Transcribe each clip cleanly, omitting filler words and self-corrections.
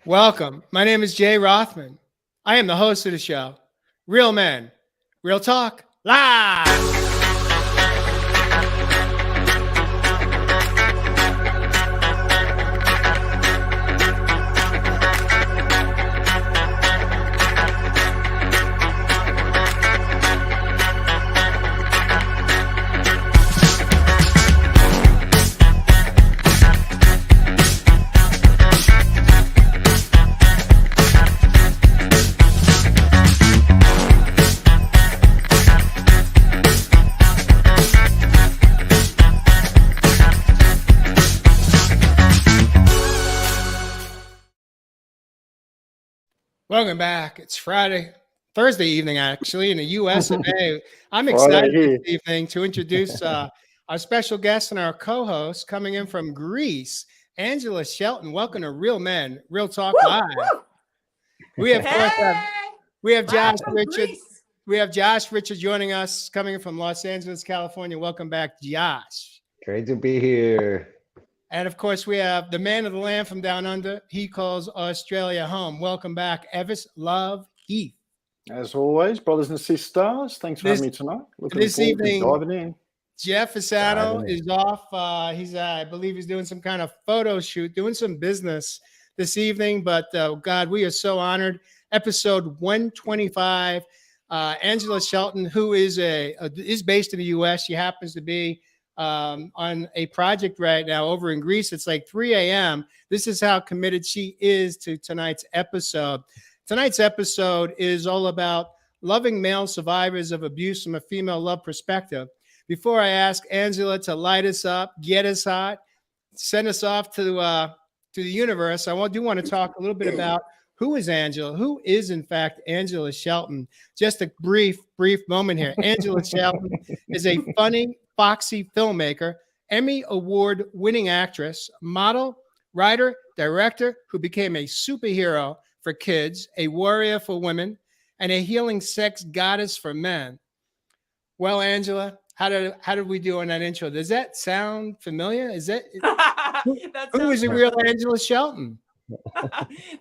Welcome. My name is Jay Rothman. I am the host of the show, Real Men, Real Talk, Live. Welcome back. It's Thursday evening, actually, in the US of A. I'm Friday excited this here. evening to introduce our special guest and our co host coming in from Greece, Angela Shelton. Welcome to Real Men, Real Talk Woo, Live. woo. We, of course, have, Hey, we have live Josh from Richard. Greece. We have Josh Richard joining us, coming in from Los Angeles, California. Welcome back, Josh. Great to be here. And of course, we have the man of the land from down under. He calls Australia home. Welcome back, Evis Love Heath. As always, brothers and sisters, thanks for This- having me tonight. Looking this forward evening- to diving in. Jeff Fasano Diving in. is off. I believe he's doing some kind of photo shoot, doing some business this evening. But God, we are so honored. Episode 125. Angela Shelton, who is based in the U.S. She happens to be on a project right now over in Greece. It's like 3 a.m. This is how committed she is to tonight's episode. Tonight's episode is all about loving male survivors of abuse from a female love perspective. Before I ask Angela to light us up, get us hot, send us off to the universe, I do want to talk a little bit about who is Angela? Who is, in fact, Angela Shelton? Just a brief moment here. Angela Shelton is a funny, foxy filmmaker, Emmy Award-winning actress, model, writer, director who became a superhero for kids, a warrior for women, and a healing sex goddess for men. Well, Angela, how did we do on that intro? Does that sound familiar? Is that who is the real Angela Shelton?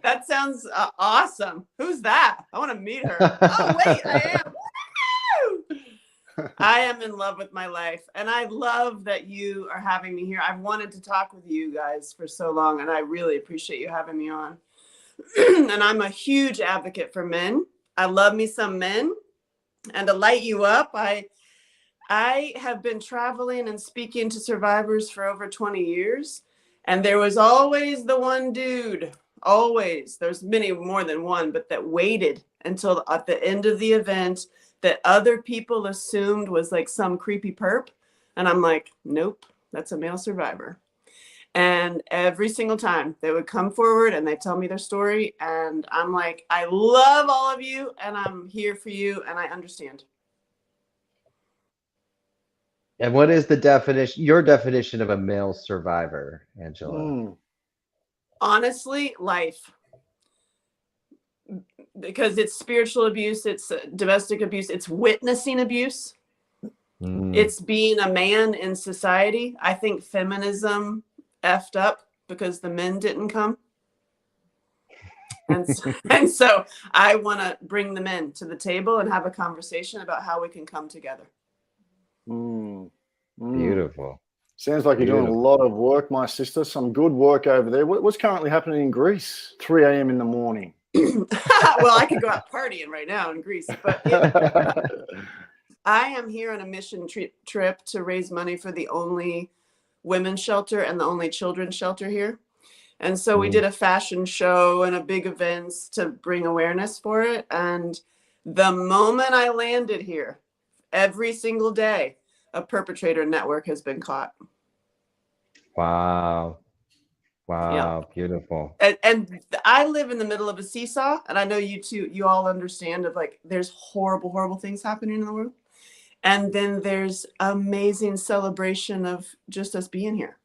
That sounds awesome. Who's that? I want to meet her. Oh, wait, I am. Woo! I am in love with my life. And I love that you are having me here. I've wanted to talk with you guys for so long, and I really appreciate you having me on. And I'm a huge advocate for men. I love me some men. And to light you up, I have been traveling and speaking to survivors for over 20 years. And there was always the one dude, always. There's many more than one, but that waited until at the end of the event that other people assumed was like some creepy perp. And I'm like, nope, that's a male survivor. And every single time they would come forward and they tell me their story. And I'm like, I love all of you and I'm here for you and I understand. And what is your definition of a male survivor, Angela? Honestly, life. Because it's spiritual abuse, it's domestic abuse, it's witnessing abuse. It's being a man in society. I think feminism effed up because the men didn't come. And so I want to bring the men to the table and have a conversation about how we can come together. Beautiful. Sounds like you're doing a lot of work, my sister. Some good work over there. What's currently happening in Greece? 3 a.m. in the morning. Well, I could go out partying right now in Greece, but I am here on a mission trip to raise money for the only women's shelter and the only children's shelter here. And so we did a fashion show and a big events to bring awareness for it. And the moment I landed here, every single day, a perpetrator network has been caught. Wow. Yeah. Beautiful. And I live in the middle of a seesaw, and I know you all understand of like, there's horrible, horrible things happening in the world. And then there's amazing celebration of just us being here.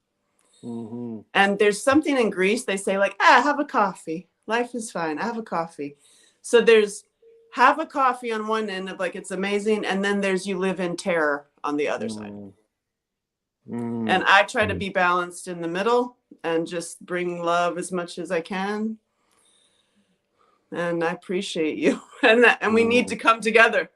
And there's something in Greece, they say like, have a coffee. Life is fine. I have a coffee. So there's have a coffee on one end of like, it's amazing. And then there's you live in terror on the other side. And I try to be balanced in the middle and just bring love as much as I can. and I appreciate you. And we need to come together.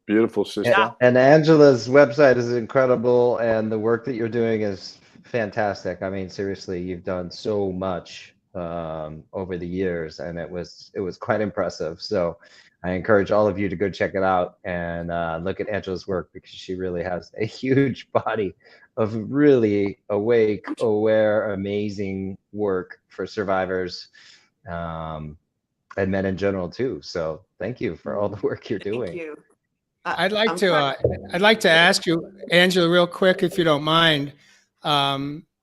Beautiful, sister. Yeah. And Angela's website is incredible, and the work that you're doing is fantastic. I mean, seriously, you've done so much over the years, and it was quite impressive. So I encourage all of you to go check it out and look at Angela's work, because she really has a huge body of really awake, aware, amazing work for survivors, and men in general too. So thank you for all the work you're doing. Thank you. I'd like to ask you, Angela, real quick, if you don't mind.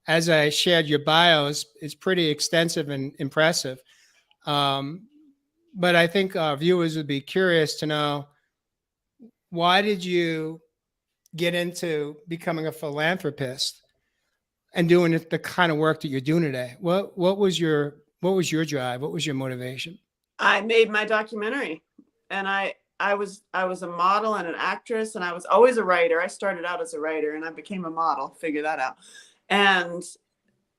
As I shared, your bio is pretty extensive and impressive. But I think our viewers would be curious to know, why did you get into becoming a philanthropist and doing the kind of work that you're doing today? What was your drive? What was your motivation? I made my documentary, and I was a model and an actress, and I was always a writer. I started out as a writer, and I became a model. Figure that out. And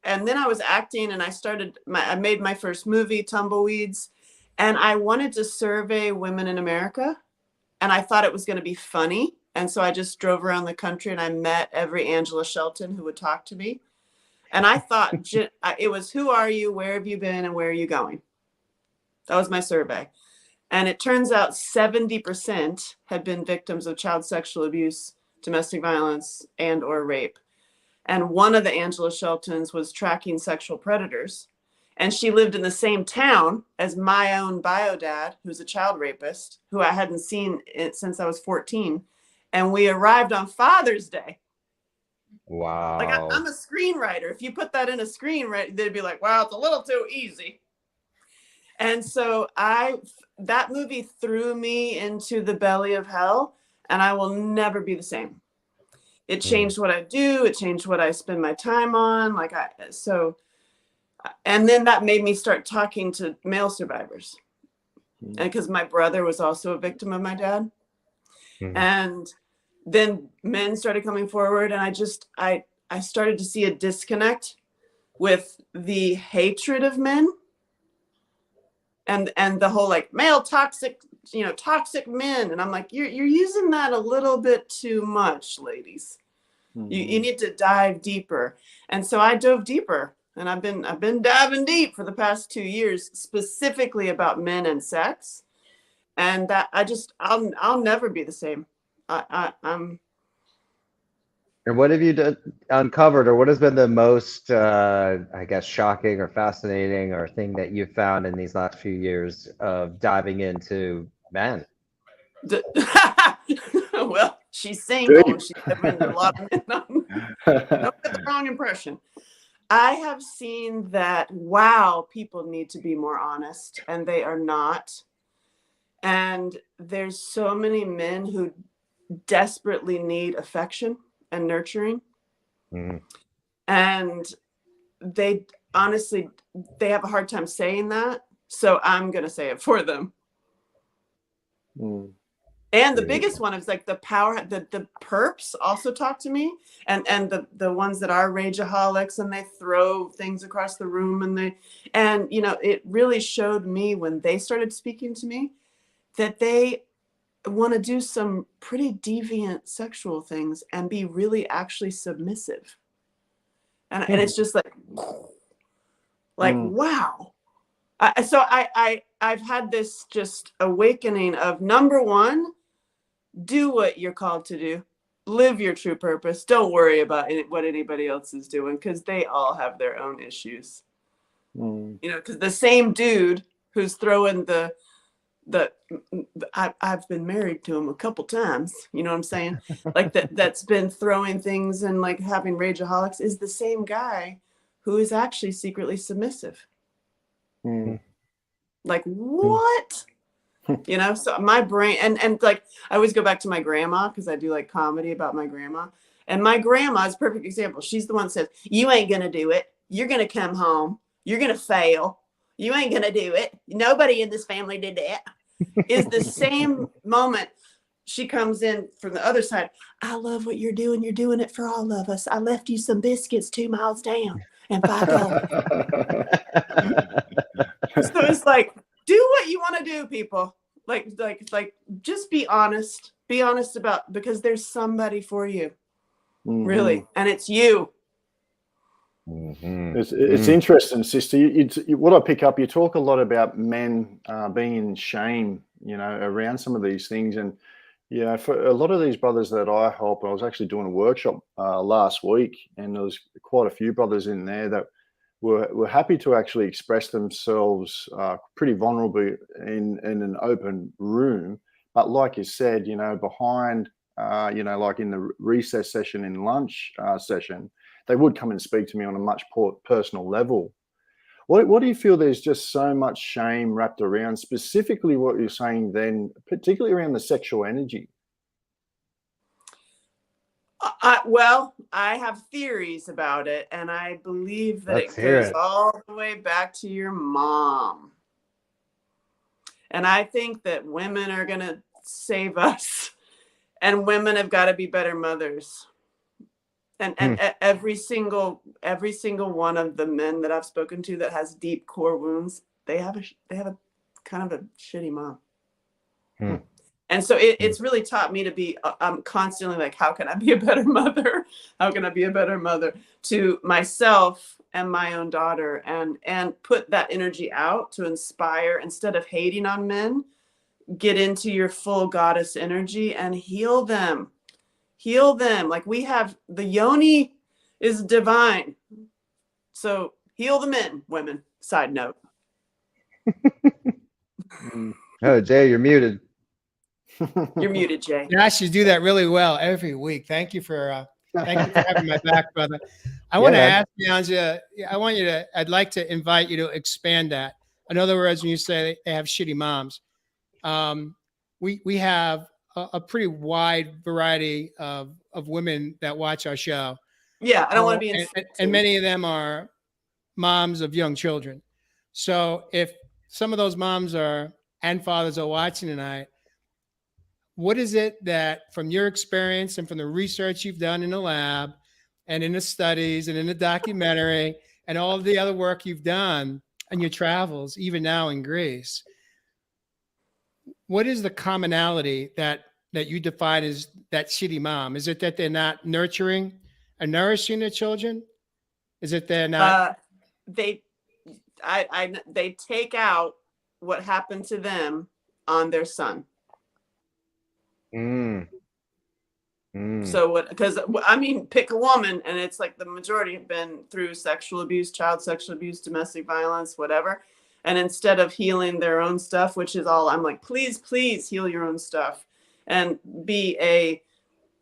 then I was acting, and I made my first movie, Tumbleweeds, and I wanted to survey women in America, and I thought it was going to be funny. And so I just drove around the country, and I met every Angela Shelton who would talk to me. And I thought it was, who are you, where have you been, and where are you going? That was my survey. And it turns out 70% had been victims of child sexual abuse, domestic violence, and or rape. And one of the Angela Sheltons was tracking sexual predators. And she lived in the same town as my own bio dad, who's a child rapist, who I hadn't seen since I was 14. And we arrived on Father's Day. Wow. Like I'm a screenwriter. If you put that in a screenwriter, they'd be like, wow, it's a little too easy. And so that movie threw me into the belly of hell, and I will never be the same. It changed what I do. It changed what I spend my time on. And then that made me start talking to male survivors. And because my brother was also a victim of my dad. And then men started coming forward, and I started to see a disconnect with the hatred of men and the whole like male toxic men. And I'm like, you're using that a little bit too much, ladies. You need to dive deeper. And so I dove deeper, and I've been diving deep for the past 2 years, specifically about men and sex. And that I'll never be the same. I'm. And what have you uncovered, or what has been the most, I guess, shocking or fascinating or thing that you've found in these last few years of diving into men? Well, she's single. She's been a lot of men. No, that's the wrong impression. I have seen that, wow, people need to be more honest, and they are not. And there's so many men who desperately need affection and nurturing. And they honestly, they have a hard time saying that. So I'm going to say it for them. And the biggest one is like the power, the perps also talk to me, and the ones that are rageaholics, and they throw things across the room, and it really showed me when they started speaking to me that they want to do some pretty deviant sexual things and be really actually submissive. And it's just like, wow. So I've had this just awakening of, number one, do what you're called to do. Live your true purpose. Don't worry about what anybody else is doing, because they all have their own issues. Because the same dude who's throwing I've been married to him a couple times, you know what I'm saying? Like that's been throwing things and like having rageaholics is the same guy who is actually secretly submissive. Like, what? So my brain, and like, I always go back to my grandma, because I do like comedy about my grandma. And my grandma is a perfect example. She's the one that says, you ain't going to do it. You're going to come home. You're going to fail. You ain't going to do it. Nobody in this family did that. Is the same moment she comes in from the other side. I love what you're doing. You're doing it for all of us. I left you some biscuits 2 miles down and $5. So it's like, do what you want to do, people. Like, just be honest. Be honest about, because there's somebody for you, really, and it's you. It's interesting, sister. What I pick up, you talk a lot about men being in shame, around some of these things. And, for a lot of these brothers that I help, I was actually doing a workshop last week, and there was quite a few brothers in there that were happy to actually express themselves pretty vulnerably in an open room. But like you said, behind, like in the recess session, in lunch session, they would come and speak to me on a much personal level. What do you feel there's just so much shame wrapped around, specifically what you're saying then, particularly around the sexual energy? Well, I have theories about it, and I believe that it goes all the way back to your mom. And I think that women are going to save us, and women have got to be better mothers. And every single one of the men that I've spoken to that has deep core wounds, they have a kind of a shitty mom. And so it's really taught me to be, I'm constantly like, how can I be a better mother? How can I be a better mother to myself and my own daughter, and put that energy out to inspire, instead of hating on men, get into your full goddess energy and heal them. Heal them. Like, we have, the yoni is divine. So heal the men, women. Side note. Oh, Jay, you're muted. You're muted, Jay. Gosh, you do that really well every week. Thank you for having my back, brother. I want to ask you, Angela, I'd like to invite you to expand that. In other words, when you say they have shitty moms, we have a pretty wide variety of women that watch our show. Yeah, I don't want to be and many of them are moms of young children. So if some of those moms and fathers are watching tonight, what is it that, from your experience and from the research you've done in the lab and in the studies and in the documentary and all of the other work you've done on your travels, even now in Greece, what is the commonality that you define as that shitty mom? Is it that they're not nurturing and nourishing their children? Is it they're not? They take out what happened to them on their son. So because I mean, pick a woman, and it's like the majority have been through sexual abuse, child sexual abuse, domestic violence, whatever. And instead of healing their own stuff, which is all, I'm like, please heal your own stuff and be a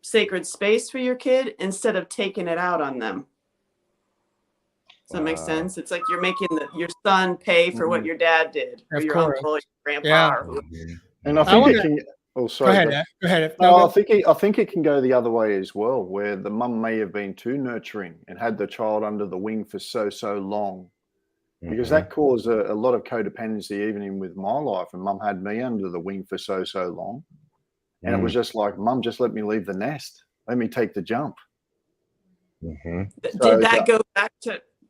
sacred space for your kid instead of taking it out on them. Does that make sense? It's like you're making your son pay for what your dad did, or your uncle, your grandpa. And I think oh, sorry. Go ahead. No, I think it can go the other way as well, where the mum may have been too nurturing and had the child under the wing for so long, because that caused a lot of codependency, even in with my life. And mum had me under the wing for so long, and it was just like, mum, just let me leave the nest, let me take the jump.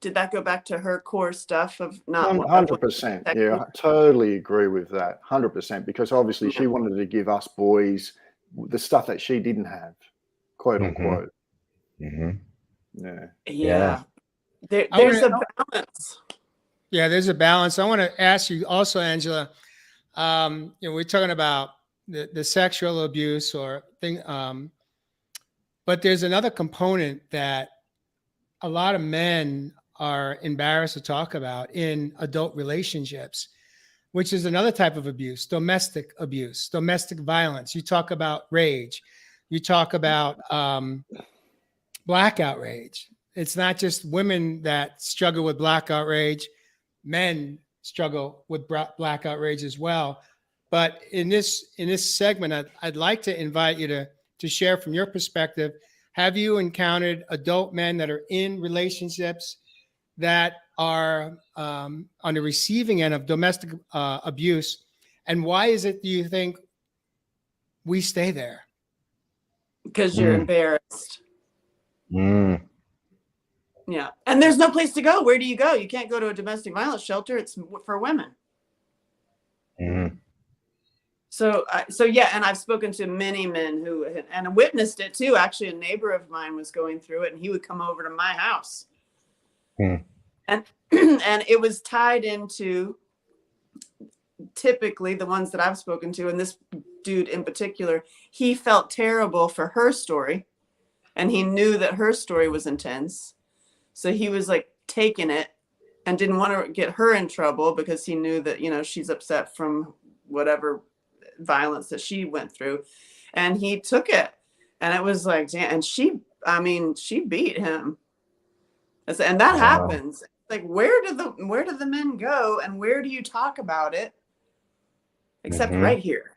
Did that go back to her core stuff of not 100%? Yeah, I totally agree with that, 100%, because obviously she wanted to give us boys the stuff that she didn't have, quote unquote. Yeah. There's a balance. Yeah, there's a balance. I want to ask you also, Angela, we're talking about the sexual abuse or thing, but there's another component that a lot of men are embarrassed to talk about in adult relationships, which is another type of abuse, domestic abuse, domestic violence. You talk about rage. You talk about blackout rage. It's not just women that struggle with blackout rage. Men struggle with blackout rage as well. But in this segment, I'd like to invite you to share from your perspective. Have you encountered adult men that are in relationships that are on the receiving end of domestic abuse? And why is it, do you think, we stay there? Because you're embarrassed. Yeah. And there's no place to go. Where do you go? You can't go to a domestic violence shelter. It's for women. Mhm. So yeah, and I've spoken to many men who and witnessed it too. Actually, a neighbor of mine was going through it, and he would come over to my house, Hmm. and and it was tied into typically the ones that I've spoken to, and this dude in particular, he felt terrible for her story, and he knew that her story was intense, so he was like taking it and didn't want to get her in trouble because he knew that, you know, she's upset from whatever violence that she went through, and he took it, and it was like, damn. And she beat him, and that Wow. happens. Like, where do the men go, and where do you talk about it except Mhm. right here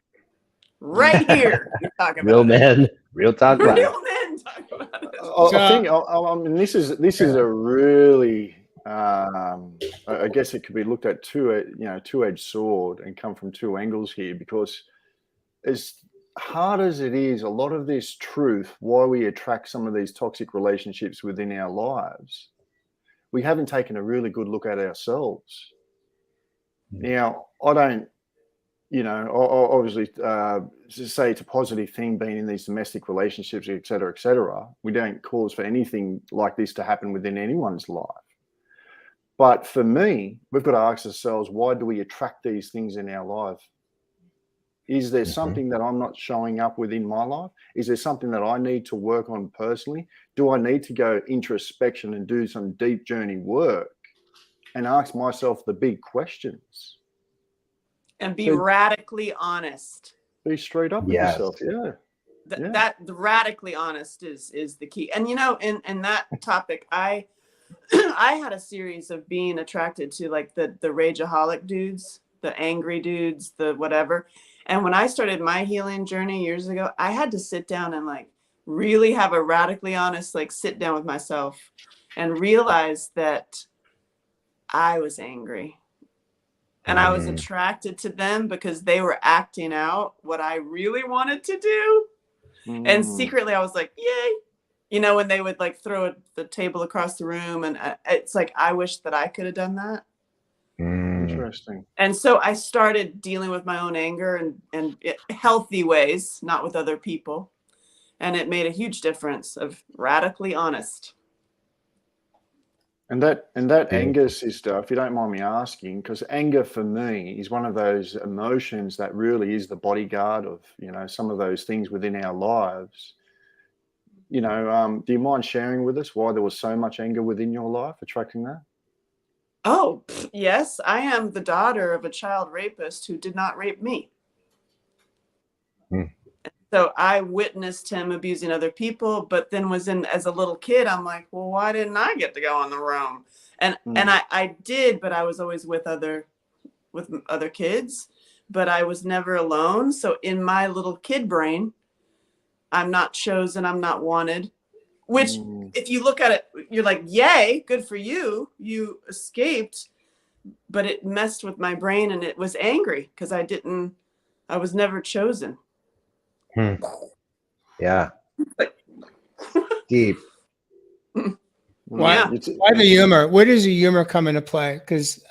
you talk about Real it. men, real talk about it. Real men talk about it. I think I mean this is a really I guess it could be looked at two-edged sword and come from two angles here, because as hard as it is, a lot of this truth, why we attract some of these toxic relationships within our lives, we haven't taken a really good look at ourselves. Now, I don't, obviously, say it's a positive thing being in these domestic relationships, et cetera, et cetera. We don't cause for anything like this to happen within anyone's life. But for me, we've got to ask ourselves, why do we attract these things in our life? Is there something that I'm not showing up within my life? Is there something that I need to work on personally? Do I need to go introspection and do some deep journey work and ask myself the big questions? And be radically honest. Be straight up with Yes. yourself. Yeah. That the radically honest is the key. And, you know, in that topic, I had a series of being attracted to like the rageaholic dudes, the angry dudes, the whatever. And when I started my healing journey years ago, I had to sit down and like really have a radically honest, like sit down with myself and realize that I was angry. And I was attracted to them because they were acting out what I really wanted to do. And secretly I was like, yay. You know, when they would like throw the table across the room, and it's like, I wish that I could have done that. Interesting. And so I started dealing with my own anger and healthy ways, not with other people. And it made a huge difference of radically honest. And that anger, sister, if you don't mind me asking, because anger for me is one of those emotions that really is the bodyguard of, some of those things within our lives. Do you mind sharing with us why there was so much anger within your life attracting that? Oh, yes. I am the daughter of a child rapist who did not rape me. So I witnessed him abusing other people, but then as a little kid, I'm like, well, why didn't I get to go in the room? And I did, but I was always with other kids, but I was never alone. So in my little kid brain, I'm not chosen, I'm not wanted, which if you look at it, you're like, yay, good for you. You escaped, but it messed with my brain and it was angry because I was never chosen. Yeah. Deep. Why the humor? Where does the humor come into play? Because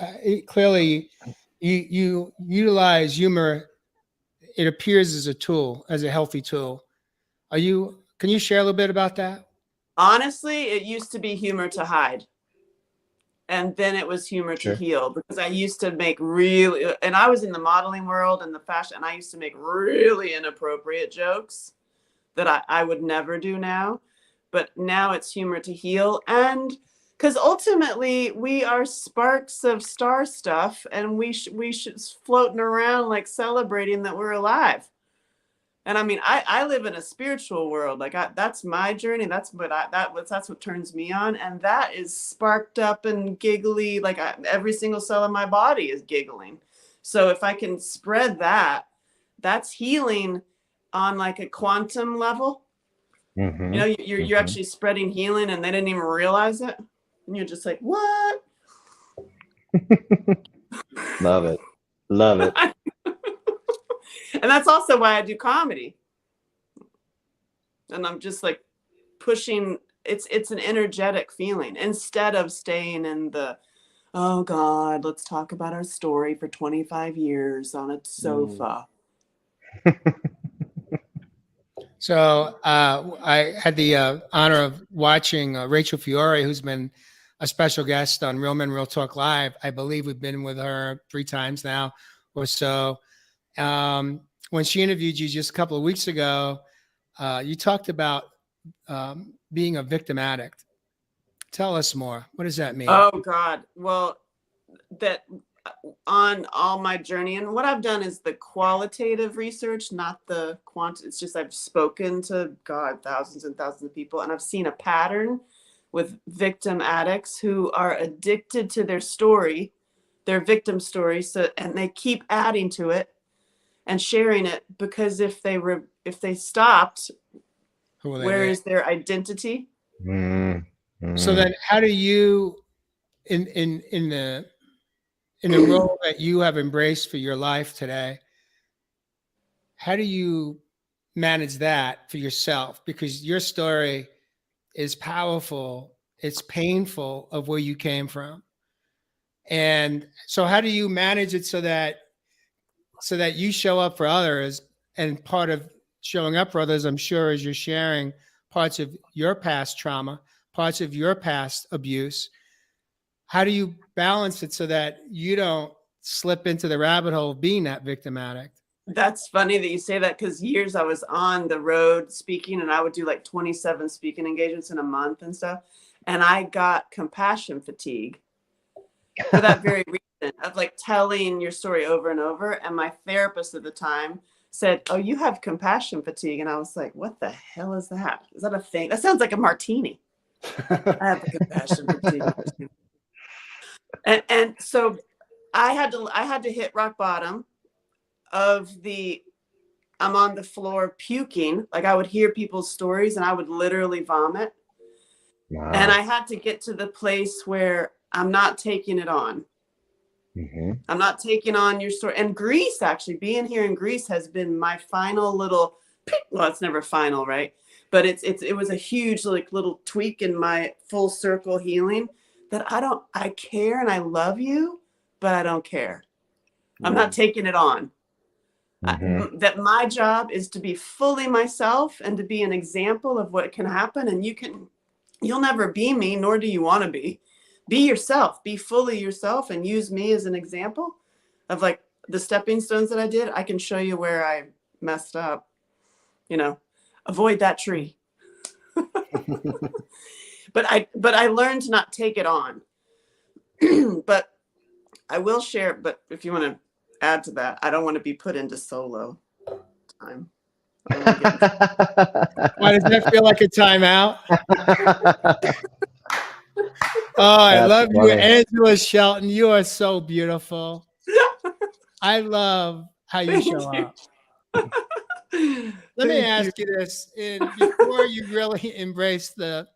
clearly you utilize humor. It appears as a tool, as a healthy tool. Can you share a little bit about that? Honestly, it used to be humor to hide. And then it was humor to heal, because I used to make and I was in the modeling world and the fashion, and I used to make really inappropriate jokes that I would never do now. But now it's humor to heal. And because ultimately we are sparks of star stuff, and we should floating around like celebrating that we're alive. And I mean, I live in a spiritual world. Like that's my journey. That's what turns me on. And that is sparked up and giggly. Like every single cell in my body is giggling. So if I can spread that, that's healing on like a quantum level. You're actually spreading healing, and they didn't even realize it. And you're just like, what? Love it. Love it. And that's also why I do comedy. And I'm just like pushing, it's an energetic feeling instead of staying in the, oh God, let's talk about our story for 25 years on a sofa. So I had the honor of watching Rachel Fiore, who's been a special guest on Real Men Real Talk Live. I believe we've been with her 3 times now or so. When she interviewed you just a couple of weeks ago, you talked about being a victim addict. Tell us more. What does that mean? Oh God. Well, that on all my journey, and what I've done is the qualitative research, not the it's just I've spoken to God, thousands and thousands of people, and I've seen a pattern with victim addicts who are addicted to their story, their victim story, and they keep adding to it and sharing it, because if they stopped, where is their identity? So then how do you in the role that you have embraced for your life today, how do you manage that for yourself? Because your story is powerful, it's painful of where you came from. And so how do you manage it so that you show up for others? And part of showing up for others, I'm sure, is you're sharing parts of your past trauma, parts of your past abuse. How do you balance it so that you don't slip into the rabbit hole of being that victim addict? That's funny that you say that, because years I was on the road speaking, and I would do like 27 speaking engagements in a month and stuff. And I got compassion fatigue for that very reason of like telling your story over and over. And my therapist at the time said, oh, you have compassion fatigue. And I was like, what the hell is that? Is that a thing? That sounds like a martini. I have a compassion fatigue. And so I had to hit rock bottom of I'm on the floor puking. Like I would hear people's stories and I would literally vomit. Wow. And I had to get to the place where I'm not taking it on. I'm not taking on your story. And Greece, actually, being here in Greece has been my final little, well, it's never final, right? But it was a huge like little tweak in my full circle healing, that I care and I love you, but I don't care. I'm not taking it on. That my job is to be fully myself and to be an example of what can happen. And you'll never be me, nor do you want to be. Be yourself, be fully yourself, and use me as an example of like the stepping stones that I did. I can show you where I messed up, avoid that tree. But I learned to not take it on. But I will share, but if you want to add to that, I don't want to be put into solo time. Why does that feel like a timeout? Oh, I love you, Angela Shelton. You are so beautiful. I love how you show up. Let me ask you this: before you really embrace the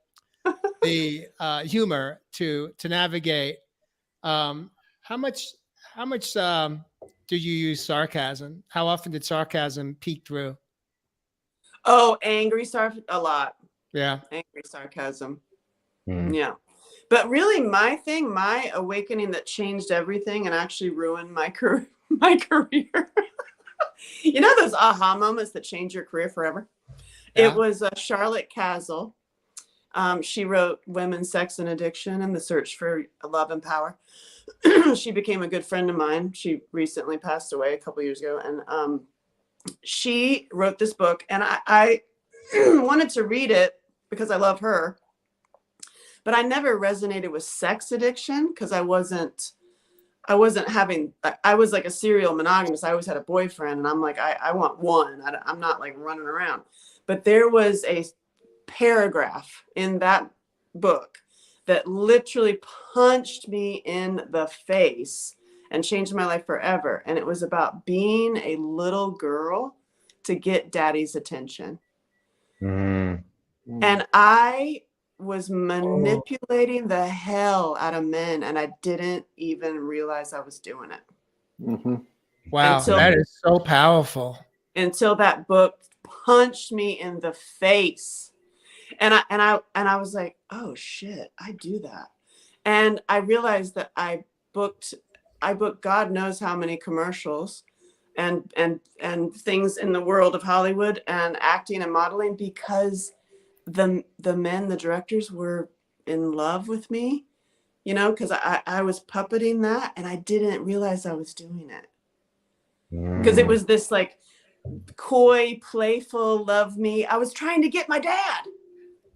humor to navigate, how much do you use sarcasm? How often did sarcasm peek through? Oh, angry sarcasm, a lot. Yeah, angry sarcasm. Yeah. But really, my awakening that changed everything and actually ruined my career. You know those aha moments that change your career forever? Yeah. It was Charlotte Castle. She wrote Women's Sex and Addiction and the Search for Love and Power. She became a good friend of mine. She recently passed away a couple years ago. And she wrote this book. And I wanted to read it because I love her. But I never resonated with sex addiction because I wasn't having, I was like a serial monogamous. I always had a boyfriend and I'm like, I want one. I'm not like running around. But there was a paragraph in that book that literally punched me in the face and changed my life forever. And it was about being a little girl to get daddy's attention. And I was manipulating the hell out of men, and I didn't even realize I was doing it. Wow, that is so powerful. Until that book punched me in the face, and I was like, oh shit, I do that. And I realized that I booked God knows how many commercials and things in the world of Hollywood and acting and modeling because the men, the directors were in love with me, you know, because I was puppeting that and I didn't realize I was doing it. Because it was this like coy, playful, love me. I was trying to get my dad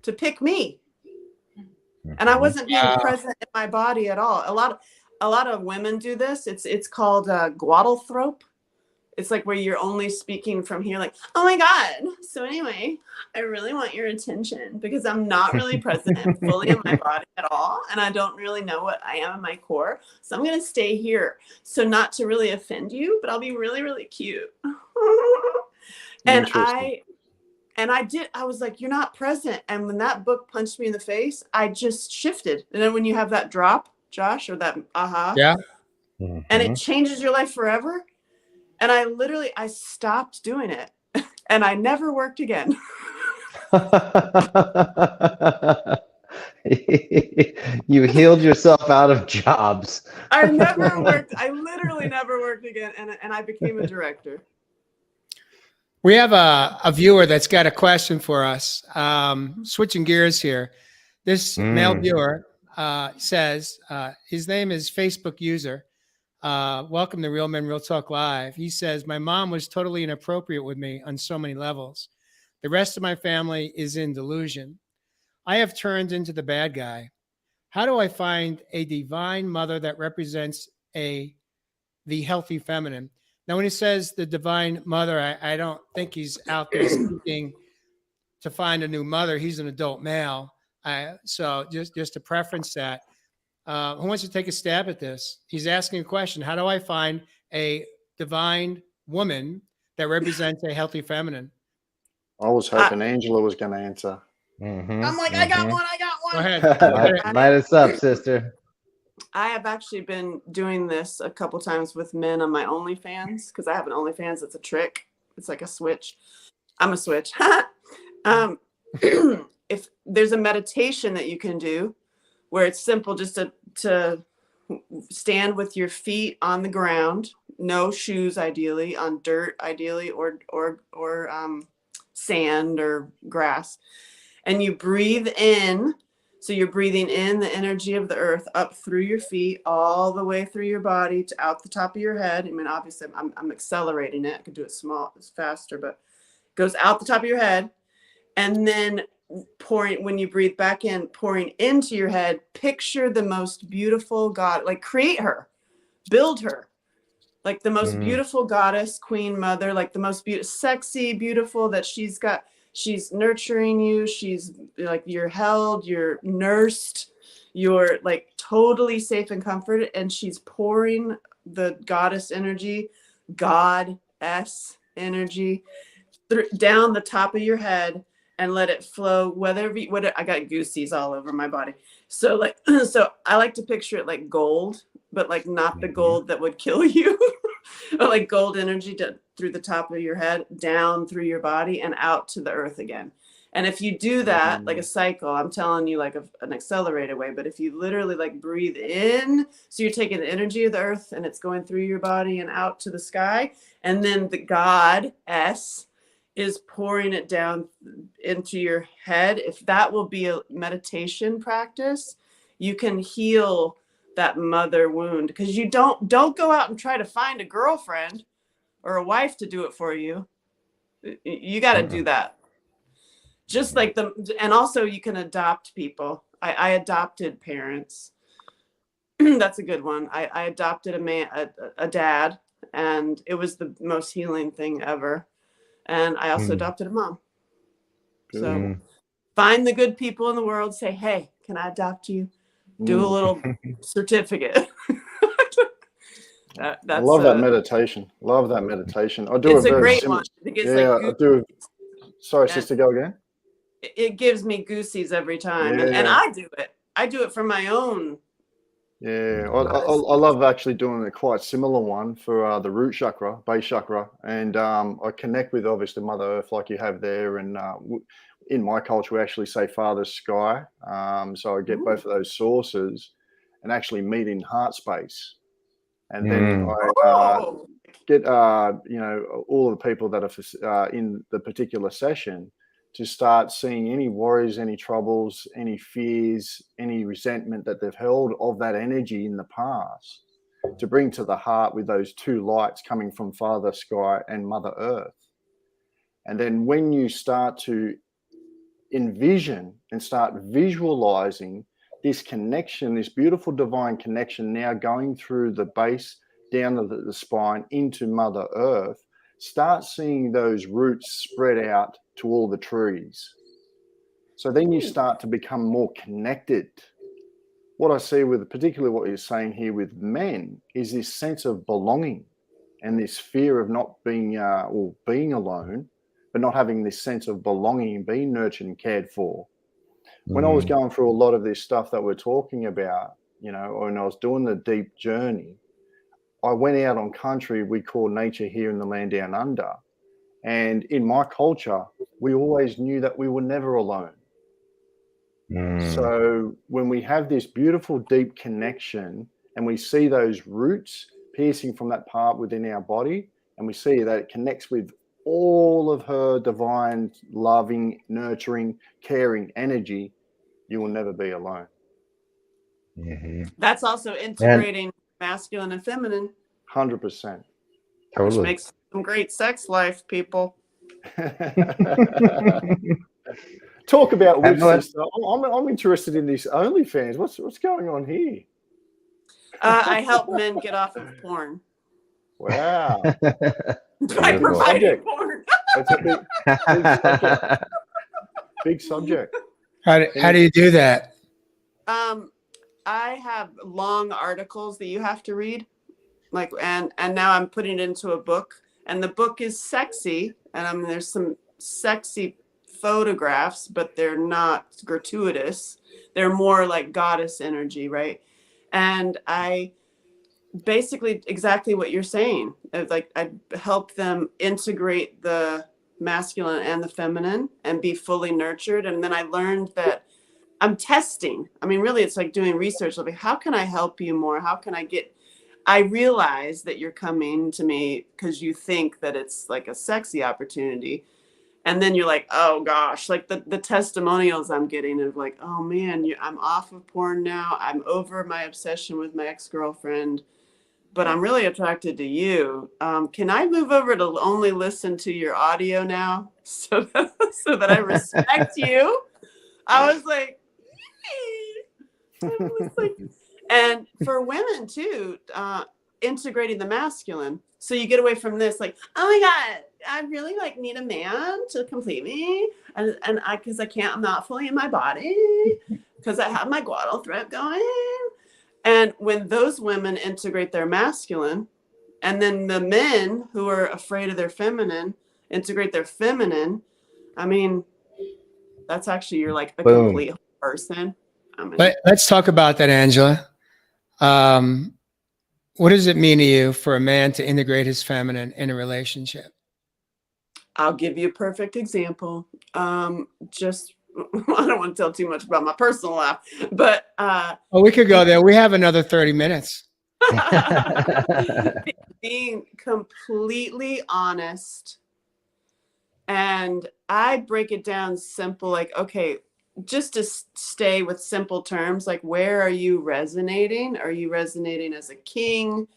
to pick me. And I wasn't being present in my body at all. A lot of women do this. It's called glottalthrope. It's like where you're only speaking from here, like, oh my God. So anyway, I really want your attention because I'm not really present fully in my body at all. And I don't really know what I am in my core. So I'm going to stay here. So not to really offend you, but I'll be really, really cute. And I was like, you're not present. And when that book punched me in the face, I just shifted. And then when you have that drop, Josh, or that aha, Yeah. And it changes your life forever. And I stopped doing it and I never worked again. You healed yourself out of jobs. I literally never worked again. And I became a director. We have a viewer that's got a question for us. Switching gears here. This male viewer says, his name is Facebook user. Welcome to Real Men Real Talk Live. He says, my mom was totally inappropriate with me on so many levels. The rest of my family is in delusion. I have turned into the bad guy. How do I find a divine mother that represents the healthy feminine? Now, when he says the divine mother, I don't think he's out there seeking to find a new mother. He's an adult male. So just to preference that. Who wants to take a stab at this? He's asking a question. How do I find a divine woman that represents a healthy feminine? I was hoping Angela was going to answer. I'm like, I got one. Go ahead. Light us up, sister. I have actually been doing this a couple times with men on my OnlyFans because I have an OnlyFans. It's a trick. It's like a switch. I'm a switch. If there's a meditation that you can do where it's simple just to stand with your feet on the ground, no shoes, ideally, on dirt, ideally, or sand or grass. And you breathe in. So you're breathing in the energy of the earth up through your feet, all the way through your body to out the top of your head. I mean, obviously I'm accelerating it. I could do it faster, but it goes out the top of your head. And then when you breathe back in, pouring into your head, picture the most beautiful God, like create her, build her, like the most beautiful goddess, queen mother, like the most sexy, beautiful that she's nurturing you. She's like, you're held, you're nursed, you're like totally safe and comforted. And she's pouring the goddess energy, goddess energy down the top of your head and let it flow. I got goosies all over my body. So I like to picture it like gold, but like not the gold that would kill you, or like gold energy through the top of your head, down through your body and out to the earth again. And if you do that, like a cycle, I'm telling you like an accelerated way, but if you literally like breathe in, so you're taking the energy of the earth and it's going through your body and out to the sky. And then the goddess is pouring it down into your head. If that will be a meditation practice, you can heal that mother wound, because you don't go out and try to find a girlfriend or a wife to do it for you. You got to do that. Just like and also you can adopt people. I adopted parents. That's a good one. I adopted a dad, and it was the most healing thing ever. And I also adopted a mom. So find the good people in the world, say, hey, can I adopt you? Do a little certificate. I love that meditation. Love that meditation. I do it's a great one. I do. Sorry, sister, go again. It gives me goosies every time. Yeah. And I do it. I do it for my own. Yeah, I love actually doing a quite similar one for the root chakra, base chakra. And I connect with obviously Mother Earth like you have there. And in my culture, we actually say Father Sky. So I get both of those sources. and actually meet in heart space. And then I Oh, get all of the people that are in the particular session to start seeing any worries, any troubles, any fears, any resentment that they've held of that energy in the past, to bring to the heart with those two lights coming from Father Sky and Mother Earth. And then when you start to envision and start visualizing this connection, this beautiful divine connection now going through the base, down the spine into Mother Earth, start seeing those roots spread out to all the trees. So then you start to become more connected. What I see with, particularly what you're saying here with men, is this sense of belonging and this fear of not being or being alone, but not having this sense of belonging and being nurtured and cared for. When I was going through a lot of this stuff that we're talking about, you know, when I was doing the deep journey, I went out on country we call nature here in the land down under. And in my culture, we always knew that we were never alone. So when we have this beautiful deep connection and we see those roots piercing from that part within our body, and we see that it connects with all of her divine, loving, nurturing, caring energy, you will never be alone. that's also integrating masculine and feminine, 100%. which makes some great sex life, people. Talk about which sister. I'm interested in this OnlyFans. What's going on here? I help men get off of porn. Wow. By providing porn. That's a big subject. Big subject. How do you do that? I have long articles that you have to read, like, and now I'm putting it into a book, and the book is sexy, and there's some sexy photographs, but they're not gratuitous. They're more like goddess energy, right? And I basically exactly what you're saying. Like, I help them integrate the masculine and the feminine and be fully nurtured. And then I learned that I'm testing. I mean, really, it's like doing research. Like, how can I help you more? How can I realize that you're coming to me because you think that it's like a sexy opportunity. And then you're like, oh gosh, like the testimonials I'm getting of like, oh man, I'm off of porn now. I'm over my obsession with my ex-girlfriend, but I'm really attracted to you. Can I move over to only listen to your audio now so that I respect you? I was like, and for women too, integrating the masculine. So you get away from this, like, oh my God, I really like need a man to complete me. And because I'm not fully in my body because I have my guadal threat going. And when those women integrate their masculine, and then the men who are afraid of their feminine integrate their feminine, I mean, that's actually, you're like a complete person. Let's talk about that, Angela. What does it mean to you for a man to integrate his feminine in a relationship? I'll give you a perfect example. Just, I don't want to tell too much about my personal life, but we could go there. We have another 30 minutes. Being completely honest. And I break it down simple, like, okay, just to stay with simple terms, like, where are you resonating? Are you resonating as a king,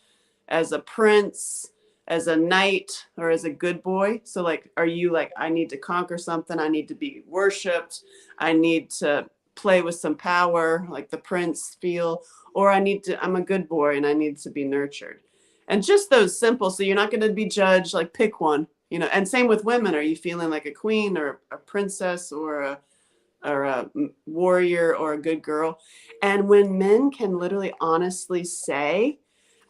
as a prince, as a knight, or as a good boy? So like, are you like, I need to conquer something, I need to be worshipped, I need to play with some power, like the prince feel, or I'm a good boy and I need to be nurtured? And just those simple, so you're not going to be judged, like pick one, you know. And same with women. Are you feeling like a queen or a princess or a warrior or a good girl? And when men can literally honestly say,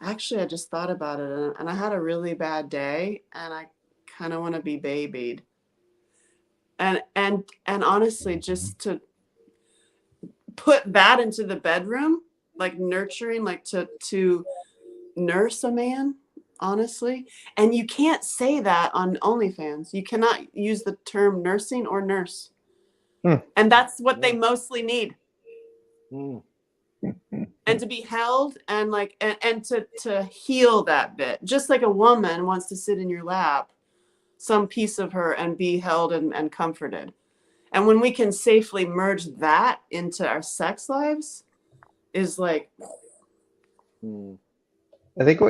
actually, I just thought about it and I had a really bad day and I kind of want to be babied. And honestly, just to put that into the bedroom, like nurturing, like to nurse a man, honestly. And you can't say that on OnlyFans. You cannot use the term nursing or nurse. And that's what they mostly need. and to be held and like, and to heal that bit, just like a woman wants to sit in your lap, some piece of her, and be held and comforted. And when we can safely merge that into our sex lives is like, I think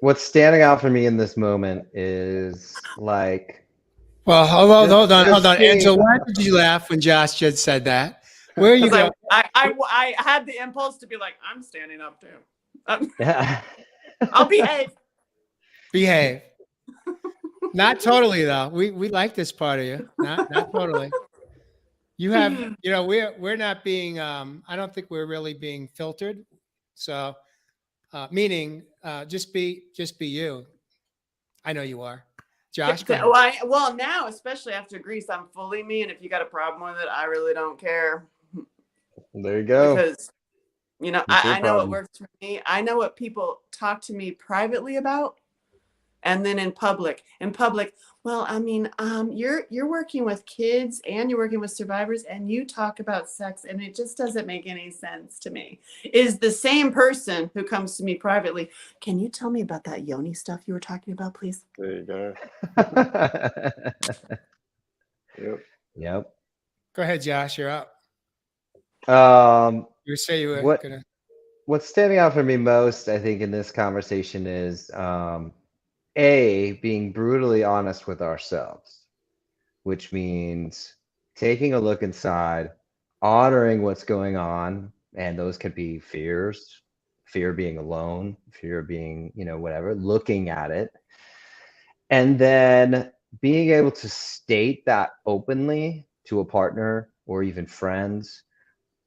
what's standing out for me in this moment is like, Well, hold on. just being- Angela, why did you laugh when Josh just said that? Where are you going? I had the impulse to be like, I'm standing up too. I'll behave. Behave. Not totally though. We like this part of you. Not totally. You have, you know, we're not being I don't think we're really being filtered. So meaning just be you. I know you are. Josh. Go ahead. Well, now, especially after Greece, I'm fully me. And if you got a problem with it, I really don't care. There you go. Because, you know, It's your I know what problem. works for me. I know what people talk to me privately about. And then in public, well, I mean, you're working with kids and you're working with survivors and you talk about sex and it just doesn't make any sense to me. Is the same person who comes to me privately. Can you tell me about that yoni stuff you were talking about, please? There you go. Yep. Yep. Go ahead, Josh. You're up. You say you were What- gonna. What's standing out for me most, I think, in this conversation is being brutally honest with ourselves, which means taking a look inside, honoring what's going on, and those could be fears, fear being alone, fear being, you know, whatever, looking at it, and then being able to state that openly to a partner or even friends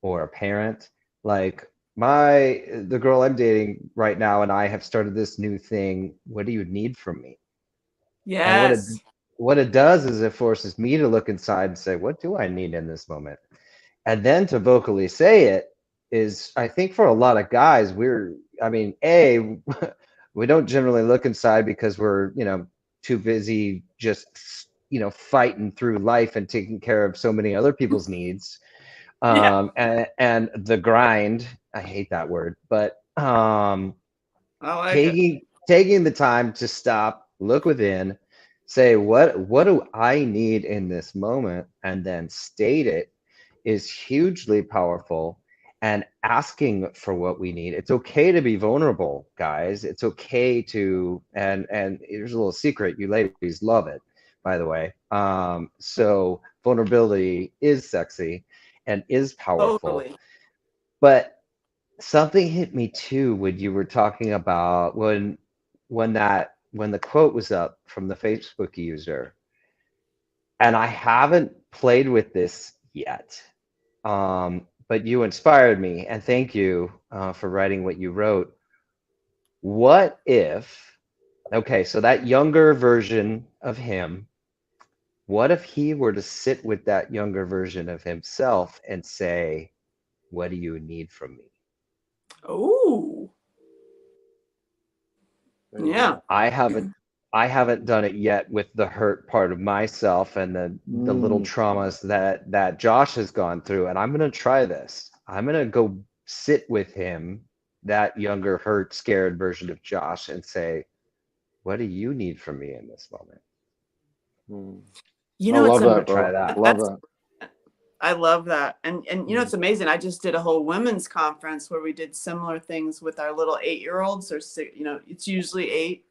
or a parent. Like the girl I'm dating right now and I have started this new thing. What do you need from me? Yes. And what it does is it forces me to look inside and say, what do I need in this moment? And then to vocally say it is, I think for a lot of guys, we don't generally look inside because we're, you know, too busy just, you know, fighting through life and taking care of so many other people's needs. And the grind, I hate that word, but I like it. taking the time to stop, look within, say what do I need in this moment, and then state it is hugely powerful. And asking for what we need. It's okay to be vulnerable, guys. It's okay to, and here's a little secret, you ladies love it, by the way. So vulnerability is sexy and is powerful. Totally. But something hit me too when you were talking about when the quote was up from the Facebook user, and I haven't played with this yet, but you inspired me, and thank you for writing what you wrote. What if, okay, so that younger version of him, what if he were to sit with that younger version of himself and say, what do you need from me? Oh, yeah. I haven't done it yet with the hurt part of myself and the little traumas that Josh has gone through. And I'm going to try this. I'm going to go sit with him, that younger, hurt, scared version of Josh, and say, what do you need from me in this moment? You know, I love it's that, bro. try that. Love that. I love that. And you know, it's amazing. I just did a whole women's conference where we did similar things with our little 8-year-olds or 6, you know, it's usually 8.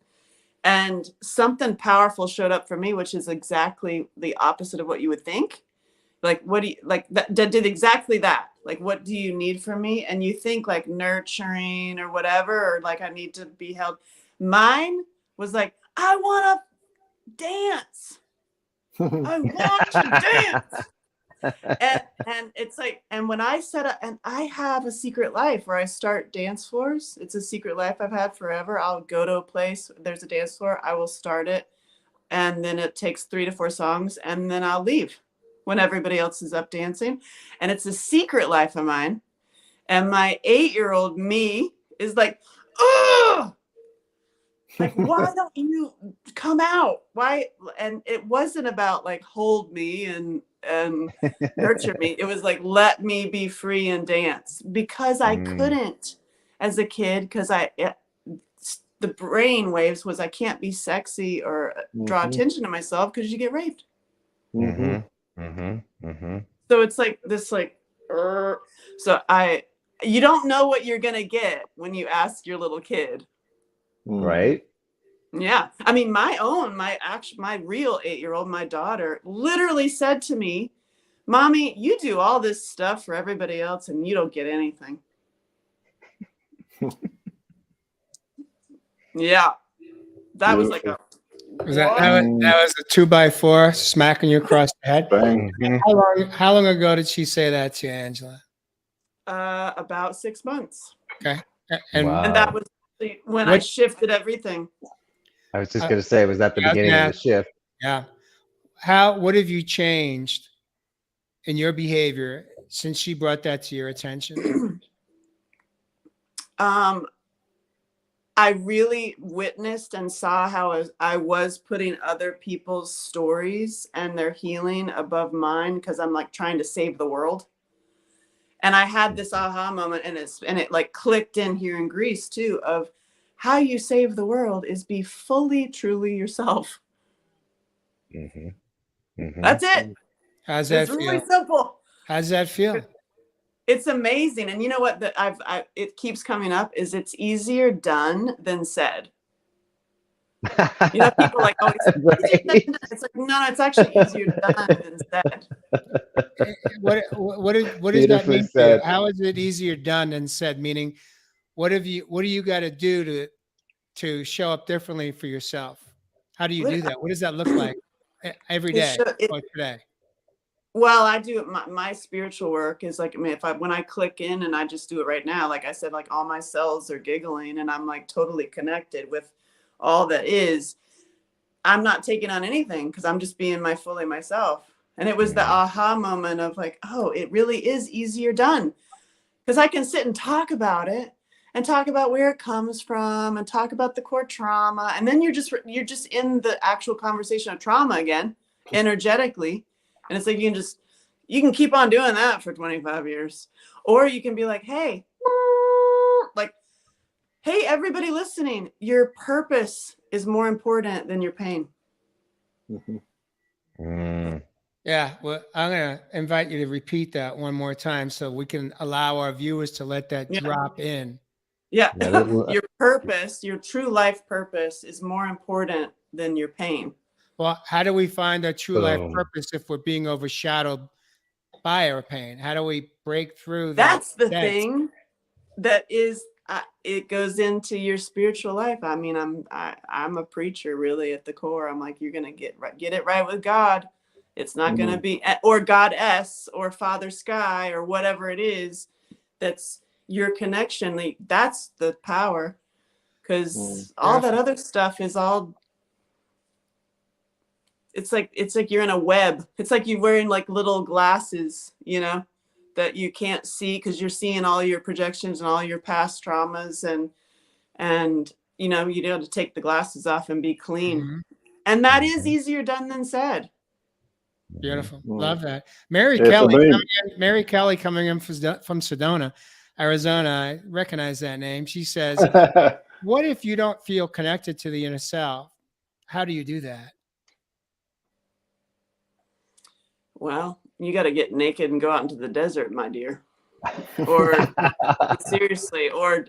And something powerful showed up for me, which is exactly the opposite of what you would think. Like, what do you like that did exactly that? Like, what do you need from me? And you think like nurturing or whatever, or like I need to be held. Mine was like, I want to dance. I want to dance. And it's like, and when I set up, and I have a secret life where I start dance floors. It's a secret life I've had forever. I'll go to a place, there's a dance floor, I will start it, and then it takes 3 to 4 songs, and then I'll leave when everybody else is up dancing. And it's a secret life of mine. And my 8-year-old me is like, oh, Like, why don't you come out? Why? And it wasn't about like hold me and nurture me. It was like, let me be free and dance, because I couldn't as a kid, because the brain waves was I can't be sexy or draw attention to myself because you get raped. So it's like this, like, you don't know what you're gonna get when you ask your little kid. Right. Yeah. I mean, my real 8-year-old, my daughter, literally said to me, Mommy, you do all this stuff for everybody else and you don't get anything. Yeah. That was like that was a 2x4 smacking you across the head. Bang. How long ago did she say that to you, Angela? about 6 months. Okay. And And that was when I shifted everything. I was just going to say, was that the beginning of the shift? Yeah. What have you changed in your behavior since she brought that to your attention? I really witnessed and saw how I was putting other people's stories and their healing above mine, because I'm like trying to save the world. And I had this aha moment, and it like clicked in here in Greece too, of how you save the world is be fully, truly yourself. That's it. How's that feel? It's really simple. How's that feel? It's amazing. And you know what, that it keeps coming up is it's easier done than said. You know, people like always say, it's like, no, it's actually easier done than said. What does that mean for you? How is it easier done than said? Meaning, what do you got to do to show up differently for yourself? How do you do that? What does that look like every day or today? Well, I do my spiritual work is like, I mean, when I click in and I just do it right now, like I said, like all my cells are giggling and I'm like totally connected with all that is. I'm not taking on anything because I'm just being fully myself. And it was the aha moment of like, oh, it really is easier done, because I can sit and talk about it and talk about where it comes from and talk about the core trauma. And then you're just in the actual conversation of trauma again, energetically. And it's like, you can keep on doing that for 25 years. Or you can be like, hey, everybody listening, your purpose is more important than your pain. Yeah. Well, I'm going to invite you to repeat that one more time so we can allow our viewers to let that drop in. Yeah. Your purpose, your true life purpose is more important than your pain. Well, how do we find our true life purpose if we're being overshadowed by our pain? How do we break through that? That's the thing that is, it goes into your spiritual life. I mean, I'm a preacher really at the core. I'm like, you're going to get it right with God. It's not going to be, or Goddess or Father Sky or whatever it is. That's your connection. Like, that's the power. Because all that other stuff is all, it's like you're in a web. It's like you're wearing like little glasses, you know, that you can't see because you're seeing all your projections and all your past traumas, and you know, you have to take the glasses off and be clean. And that is easier done than said. Beautiful. Love that. Mary Kelly coming in from Sedona, Arizona. I recognize that name. She says, what if you don't feel connected to the inner self? How do you do that? Well, you got to get naked and go out into the desert, my dear. Or seriously, or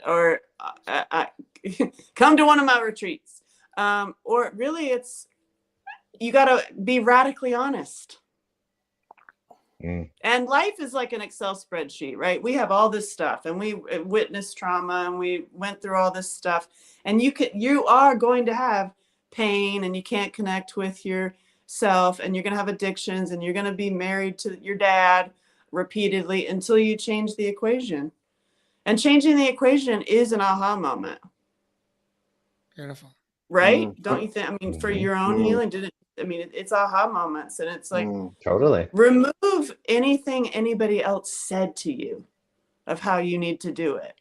come to one of my retreats. Or really, you got to be radically honest. And life is like an Excel spreadsheet, right? We have all this stuff, and we witnessed trauma, and we went through all this stuff, and you are going to have pain, and you can't connect with yourself, and you're going to have addictions, and you're going to be married to your dad repeatedly until you change the equation. And changing the equation is an aha moment. Beautiful. Right? Don't you think? I mean, for your own healing, it's aha moments, and it's like, totally remove anything anybody else said to you of how you need to do it.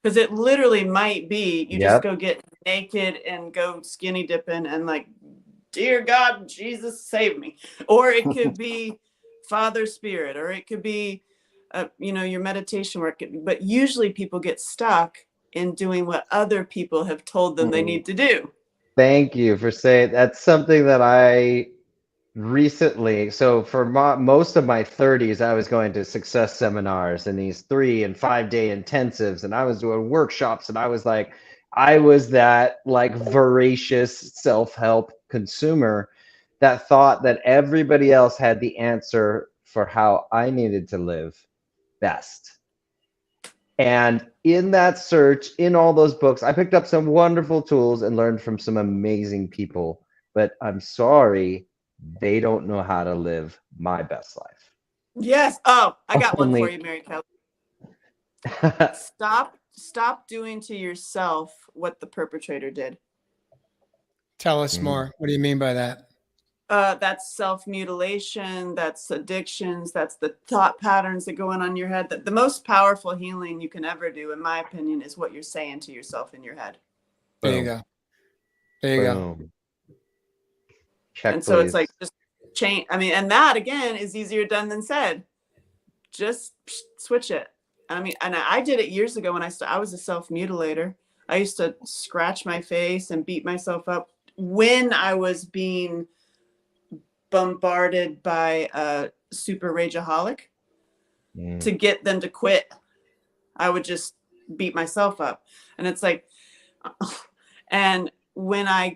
Because it literally might be you just Yep. go get naked and go skinny dipping and like, dear God, Jesus, save me. Or it could be Father Spirit, or it could be, your meditation work. But usually people get stuck in doing what other people have told them they need to do. Thank you for saying that's something that I recently, so for most of my 30s, I was going to success seminars and these 3 and 5 day intensives, and I was doing workshops, and I was that like voracious self-help consumer that thought that everybody else had the answer for how I needed to live best. And in that search, in all those books, I picked up some wonderful tools and learned from some amazing people. But I'm sorry, they don't know how to live my best life. Yes. Oh, I got one Only- for you, Mary Kelly. Stop doing to yourself what the perpetrator did. Tell us more. What do you mean by that? That's self-mutilation, that's addictions, that's the thought patterns that go on your head. The most powerful healing you can ever do, in my opinion, is what you're saying to yourself in your head. There you go. There you go. Boom. Check, And so it's please. like just change. I mean, and that again is easier done than said. Just switch it. I mean, and I did it years ago when I was a self-mutilator. I used to scratch my face and beat myself up when I was being bombarded by a super rageaholic to get them to quit. I would just beat myself up. And it's like, and when I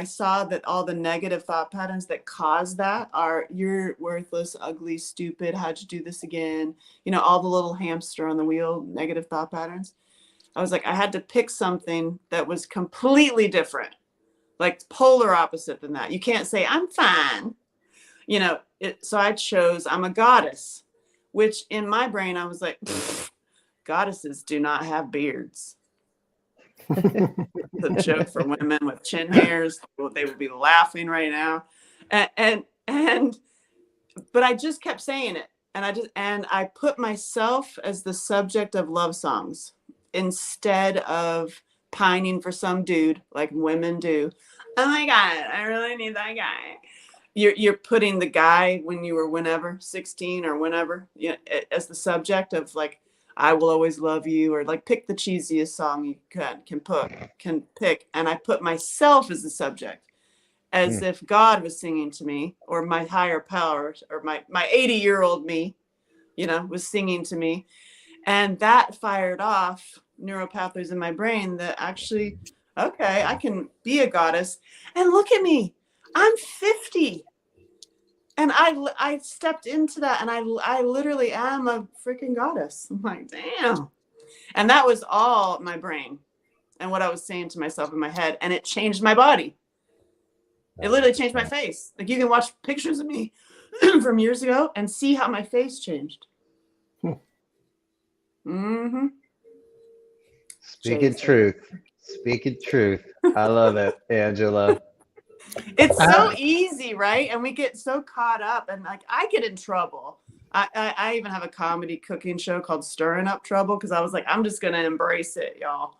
saw that all the negative thought patterns that cause that are, you're worthless, ugly, stupid, how'd you do this again? All the little hamster on the wheel, negative thought patterns. I was like, I had to pick something that was completely different, like polar opposite than that. You can't say, I'm fine. So I chose, I'm a goddess, which in my brain, I was like, goddesses do not have beards. The joke for women with chin hairs, they would be laughing right now. But I just kept saying it. And I put myself as the subject of love songs instead of pining for some dude like women do. Oh my God, I really need that guy. You're putting the guy when you were whenever 16 or whenever, as the subject of like, I will always love you, or like pick the cheesiest song you can pick. And I put myself as the subject, as if God was singing to me, or my higher power, or my 80-year-old me, was singing to me. And that fired off neural pathways in my brain that actually, okay, I can be a goddess. And look at me, I'm 50. And I stepped into that, and I literally am a freaking goddess. I'm like, damn. And that was all my brain and what I was saying to myself in my head. And it changed my body. It literally changed my face. Like, you can watch pictures of me from years ago and see how my face changed. Mm-hmm. Speaking truth. I love it, Angela. It's so easy, right? And we get so caught up, and like, I get in trouble. I even have a comedy cooking show called Stirring Up Trouble, because I was like, I'm just going to embrace it, y'all.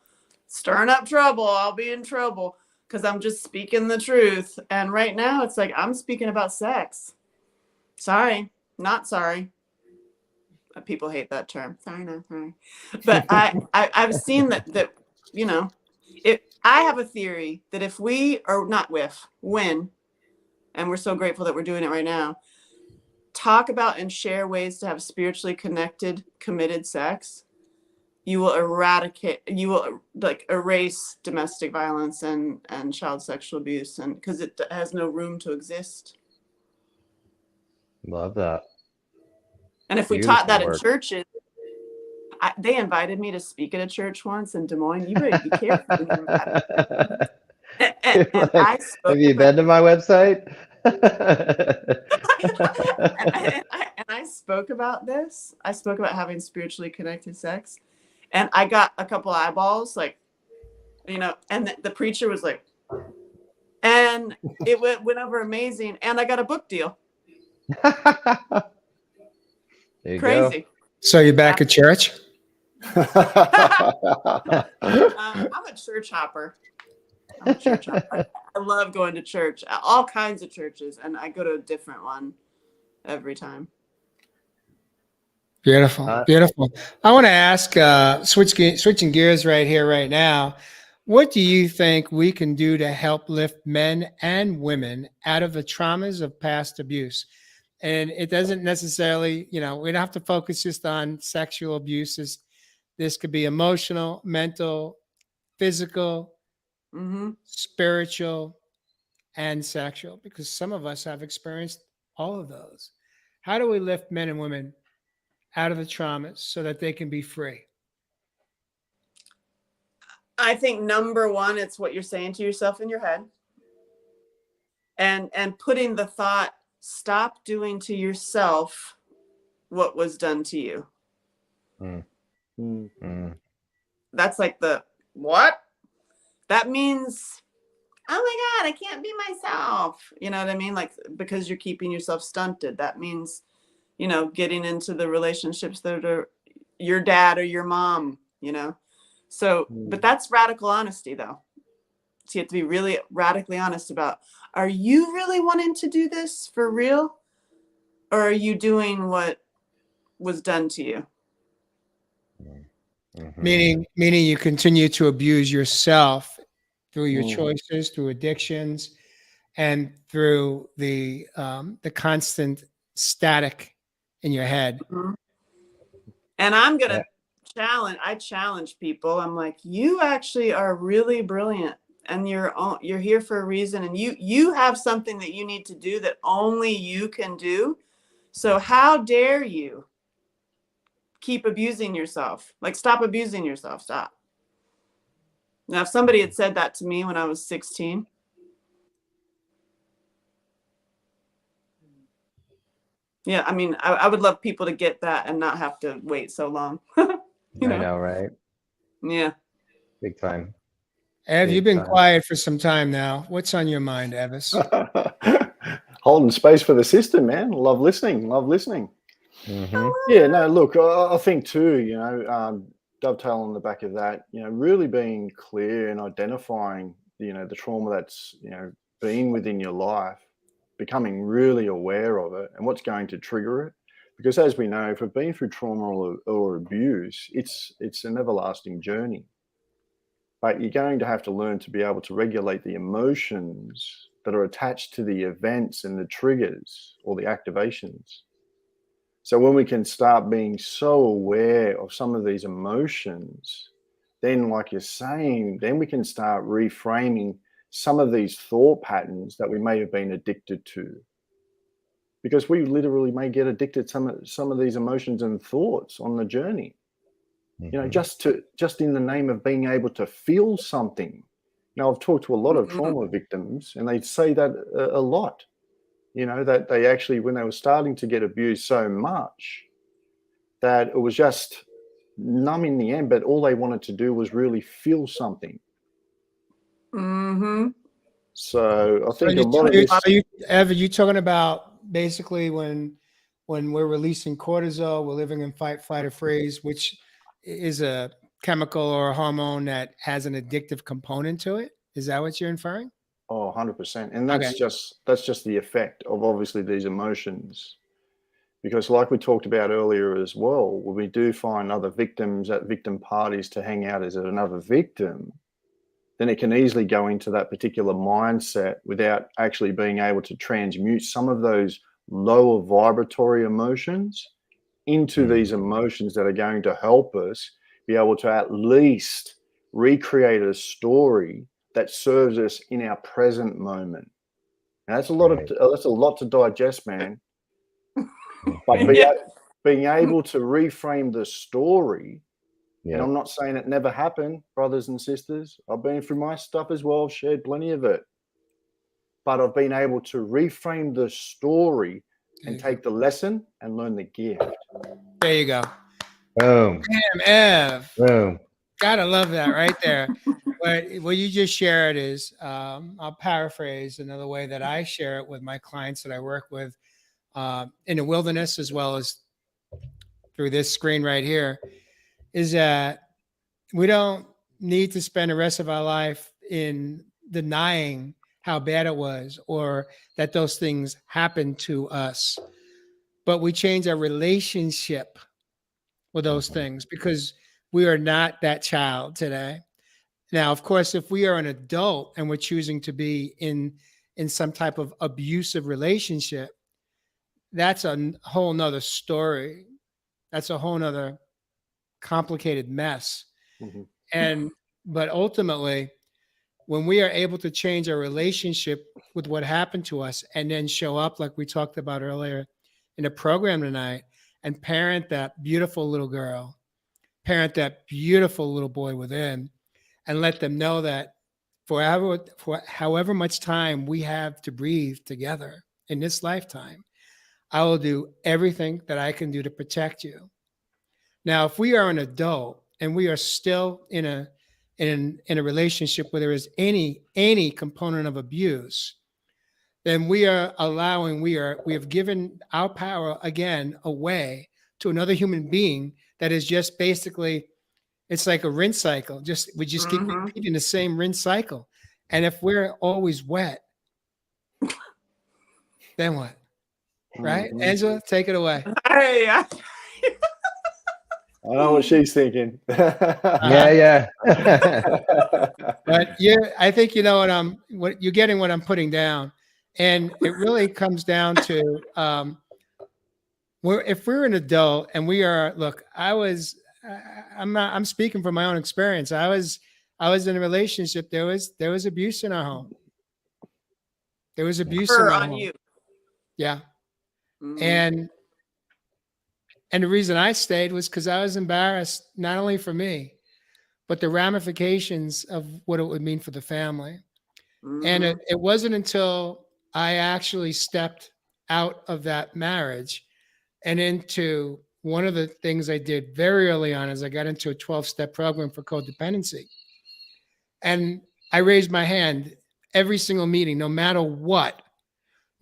Stirring up trouble. I'll be in trouble because I'm just speaking the truth. And right now it's like, I'm speaking about sex. Sorry, not sorry. People hate that term. Sorry, not sorry. But I've seen that I have a theory that if we are not when, and we're so grateful that we're doing it right now, talk about and share ways to have spiritually connected, committed sex, you will erase domestic violence and child sexual abuse, and because it has no room to exist. Love that. And if we taught that in churches, they invited me to speak at a church once in Des Moines. You better be careful. Have you been to my website? and I spoke about this. I spoke about having spiritually connected sex. And I got a couple eyeballs, like, and the preacher was like, and it went over amazing. And I got a book deal. There you Crazy. go. So you're back at church? I'm a church hopper. I'm a church hopper. I love going to church, all kinds of churches, and I go to a different one every time. Beautiful, beautiful. I want to ask, switching gears right here, right now. What do you think we can do to help lift men and women out of the traumas of past abuse? And it doesn't necessarily, we don't have to focus just on sexual abuses. This could be emotional, mental, physical, spiritual, and sexual, because some of us have experienced all of those. How do we lift men and women out of the traumas so that they can be free? I think number one, it's what you're saying to yourself in your head, and putting the thought, stop doing to yourself what was done to you. That's like the what? That means, oh my God, I can't be myself. You know what I mean? Like, because you're keeping yourself stunted. That means, getting into the relationships that are your dad or your mom, So, but that's radical honesty though. So you have to be really radically honest about, are you really wanting to do this for real? Or are you doing what was done to you? Meaning you continue to abuse yourself through your choices, through addictions, and through the constant static in your head. And I'm gonna challenge people. I'm like, you actually are really brilliant, and you're here for a reason, and you have something that you need to do that only you can do. So how dare you keep abusing yourself? Like, stop abusing yourself. Stop. Now, if somebody had said that to me when I was 16, yeah, I mean, I would love people to get that and not have to wait so long. I know, right? Yeah. Big time. Ev, you've been quiet for some time now. What's on your mind, Evis? Holding space for the sister, man. Love listening. Yeah, no, look, I think too, dovetail on the back of that, really being clear and identifying, the trauma that's, been within your life, becoming really aware of it and what's going to trigger it. Because as we know, if we've been through trauma or abuse, it's an everlasting journey. But you're going to have to learn to be able to regulate the emotions that are attached to the events and the triggers or the activations. So when we can start being so aware of some of these emotions, then like you're saying, then we can start reframing some of these thought patterns that we may have been addicted to. Because we literally may get addicted to some of these emotions and thoughts on the journey. Just in the name of being able to feel something. Now, I've talked to a lot of trauma victims, and they say that a lot. That they actually, when they were starting to get abused so much, that it was just numb in the end, but all they wanted to do was really feel something. So I think a lot of this. Ev, are you talking about basically when we're releasing cortisol, we're living in fight, flight, or freeze, which is a chemical or a hormone that has an addictive component to it? Is that what you're inferring? Oh, 100%. And that's just the effect of obviously these emotions. Because like we talked about earlier as well, when we do find other victims at victim parties to hang out as another victim, then it can easily go into that particular mindset without actually being able to transmute some of those lower vibratory emotions into these emotions that are going to help us be able to at least recreate a story that serves us in our present moment. Now, that's a lot to digest, man. But being able to reframe the story, and I'm not saying it never happened, brothers and sisters. I've been through my stuff as well, shared plenty of it. But I've been able to reframe the story and take the lesson and learn the gift. There you go. Boom. Damn, Ev. Boom. Gotta love that right there. What you just shared is, I'll paraphrase another way that I share it with my clients that I work with in the wilderness, as well as through this screen right here, is that we don't need to spend the rest of our life in denying how bad it was or that those things happened to us, but we change our relationship with those things because we are not that child today. Now, of course, if we are an adult and we're choosing to be in some type of abusive relationship, that's a whole nother story. That's a whole nother complicated mess. Mm-hmm. And but ultimately, when we are able to change our relationship with what happened to us and then show up like we talked about earlier in the program tonight and parent that beautiful little girl, parent that beautiful little boy within, and let them know that for however much time we have to breathe together in this lifetime, I will do everything that I can do to protect you. Now, if we are an adult and we are still in a relationship where there is any component of abuse, then we have given our power again away to another human being that is just basically, it's like a rinse cycle. We just keep repeating the same rinse cycle. And if we're always wet, then what? Right? Mm-hmm. Angela, take it away. Hey, I know what she's thinking. Yeah. But yeah, I think you know what you're getting, what I'm putting down. And it really comes down to if we're an adult and we are, look, I'm speaking from my own experience. I was in a relationship. There was abuse in our home. There was abuse in her our on home. you. Yeah. Mhm. And the reason I stayed was because I was embarrassed, not only for me, but the ramifications of what it would mean for the family. And Mhm. it wasn't until I actually stepped out of that marriage and into one of the things I did very early on is I got into a 12-step program for codependency. And I raised my hand every single meeting, no matter what.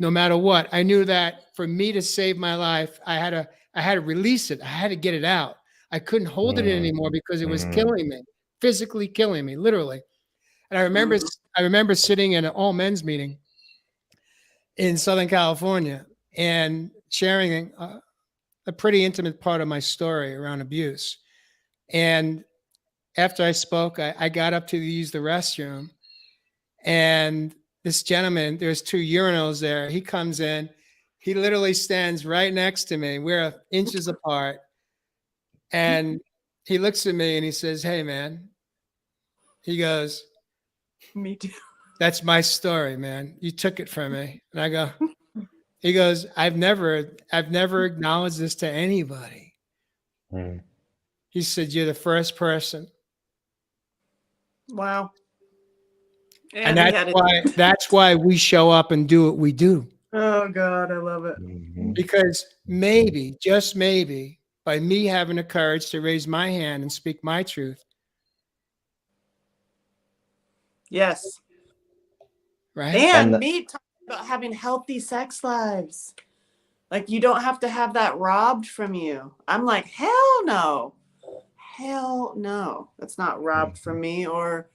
I knew that for me to save my life, I had to release it. I had to get it out. I couldn't hold it in anymore because it was killing me, physically killing me, literally. And I remember sitting in an all men's meeting in Southern California and sharing a pretty intimate part of my story around abuse. And after I spoke, I got up to use the restroom, and this gentleman, there's two urinals there. He comes in, he literally stands right next to me. We're inches apart. And he looks at me and he says, "Hey, man," he goes, Me too. "That's my story, man. You took it from me." And I go, he goes, I've never acknowledged this to anybody. He said, "You're the first person." Wow. And that's why we show up and do what we do. Oh God, I love it. Because maybe, just maybe, by me having the courage to raise my hand and speak my truth, Yes. right? And me talking about having healthy sex lives. Like you don't have to have that robbed from you. I'm like, hell no. Hell no. That's not robbed from me, or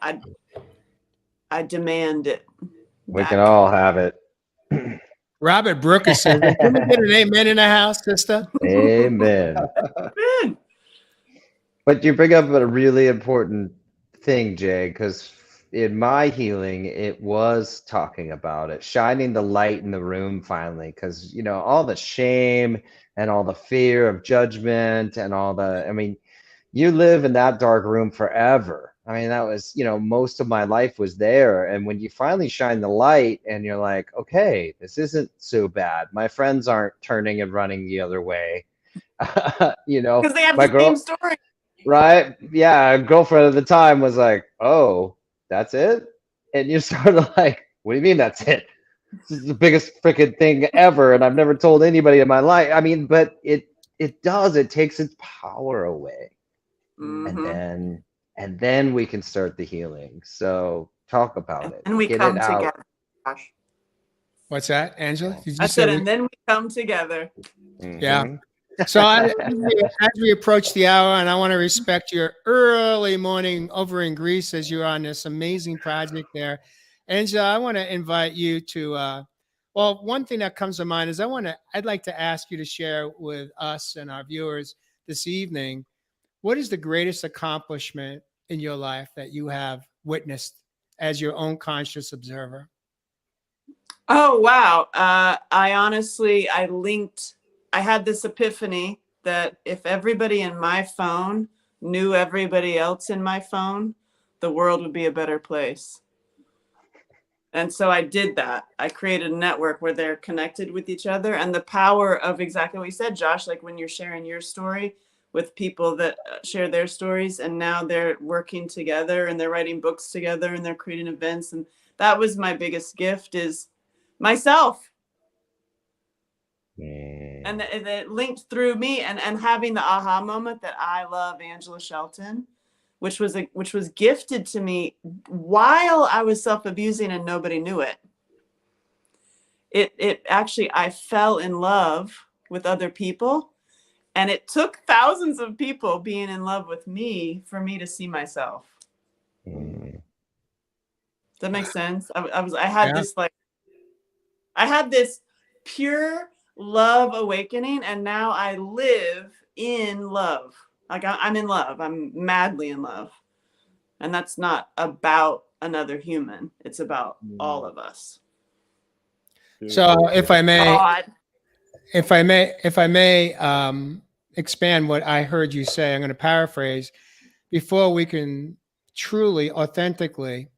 I demand it. We can all have it. Robert Brooker says, "Can we get an amen in the house, sister?" Amen. Amen. But you bring up a really important thing, Jay, because in my healing, it was talking about it, shining the light in the room finally, because, you know, all the shame and all the fear of judgment and I mean, you live in that dark room forever. I mean, that was, you know, most of my life was there. And when you finally shine the light and you're like, okay, this isn't so bad. My friends aren't turning and running the other way. You know, Because they have my the girl, same story. right? Yeah, girlfriend at the time was like, "Oh, that's it?" And you're sort of like, "What do you mean that's it? This is the biggest freaking thing ever, and I've never told anybody in my life." I mean, but it takes its power away, and then we can start the healing. So talk about it, And we get come it out. together. Gosh. What's that, Angela? Did you I say said, and then we come together. Yeah. So as we approach the hour, and I want to respect your early morning over in Greece as you're on this amazing project there. Angela, I want to invite you to, well, one thing that comes to mind is I'd like to ask you to share with us and our viewers this evening, what is the greatest accomplishment in your life that you have witnessed as your own conscious observer? Oh, wow. I had this epiphany that if everybody in my phone knew everybody else in my phone, the world would be a better place. And so I did that. I created a network where they're connected with each other, and the power of exactly what you said, Josh, like when you're sharing your story with people that share their stories, and now they're working together and they're writing books together and they're creating events. And that was my biggest gift, is myself. And it linked through me, and having the aha moment that I love Angela Shelton, which was gifted to me while I was self-abusing and nobody knew it. It actually, I fell in love with other people, and it took thousands of people being in love with me for me to see myself. Does that make sense? I had this pure love awakening, and now I live in love. Like I'm in love. I'm madly in love. And that's not about another human. It's about all of us. So if I may, God. if I may expand what I heard you say, I'm going to paraphrase. Before we can truly, authentically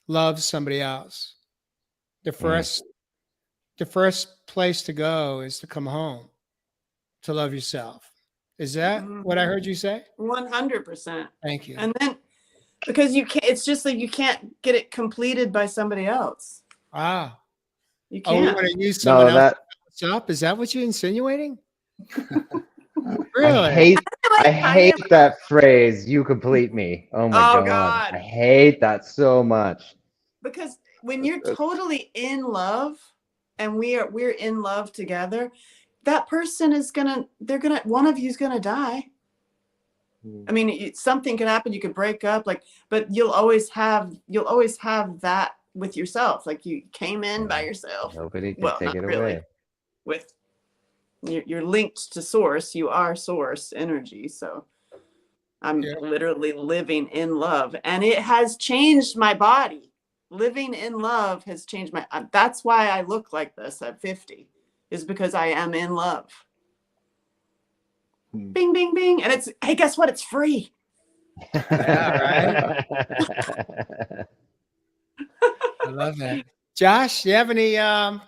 love somebody else, the first place to go is to come home to love yourself. Is that what I heard you say? 100%. Thank you. And then because you can't, it's just like you can't get it completed by somebody else. Ah. You Oh, we can't. want to use someone No, else to what's up? Is that what you're insinuating? Really? I hate that phrase, "you complete me." Oh my Oh, God. God. I hate that so much. Because when you're totally in love and we're in love together, that person is one of you's gonna die. I mean, something can happen. You could break up, but you'll always have that with yourself. Like you came in by yourself. Nobody can Well, take not it really. away. With you're linked to source. You are source energy. So I'm literally living in love, and it has changed my body. Living in love has changed that's why I look like this at 50, is because I am in love. Bing, bing, bing. And hey, guess what? It's free. Yeah, right. I love that. Josh, do you have any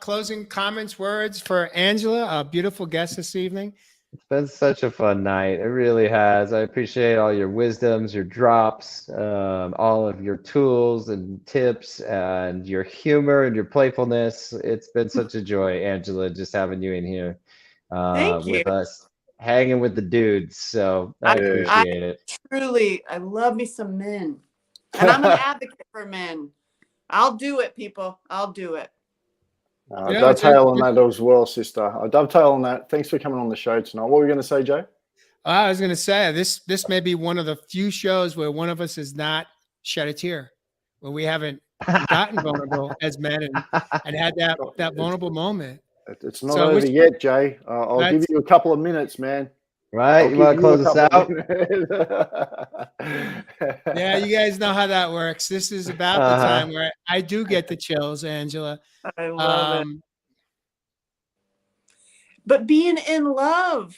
closing comments, words for Angela, a beautiful guest this evening? It's been such a fun night. It really has. I appreciate all your wisdoms, your drops, all of your tools and tips, and your humor and your playfulness. It's been such a joy, Angela, just having you in here Thank you. with us, hanging with the dudes. So I appreciate it. Truly, I love me some men. And I'm an advocate for men. I'll do it, people. I'll do it. Dovetail on that as well, sister. I dovetail on that. Thanks for coming on the show tonight. What were you going to say, Jay? I was going to say this may be one of the few shows where one of us has not shed a tear, where we haven't gotten vulnerable as men and had that vulnerable moment. It's not over yet, Jay. I'll give you a couple of minutes, man. Right? You want to close us out? Yeah, you guys know how that works. This is about the time where I do get the chills, Angela. I love it. But being in love.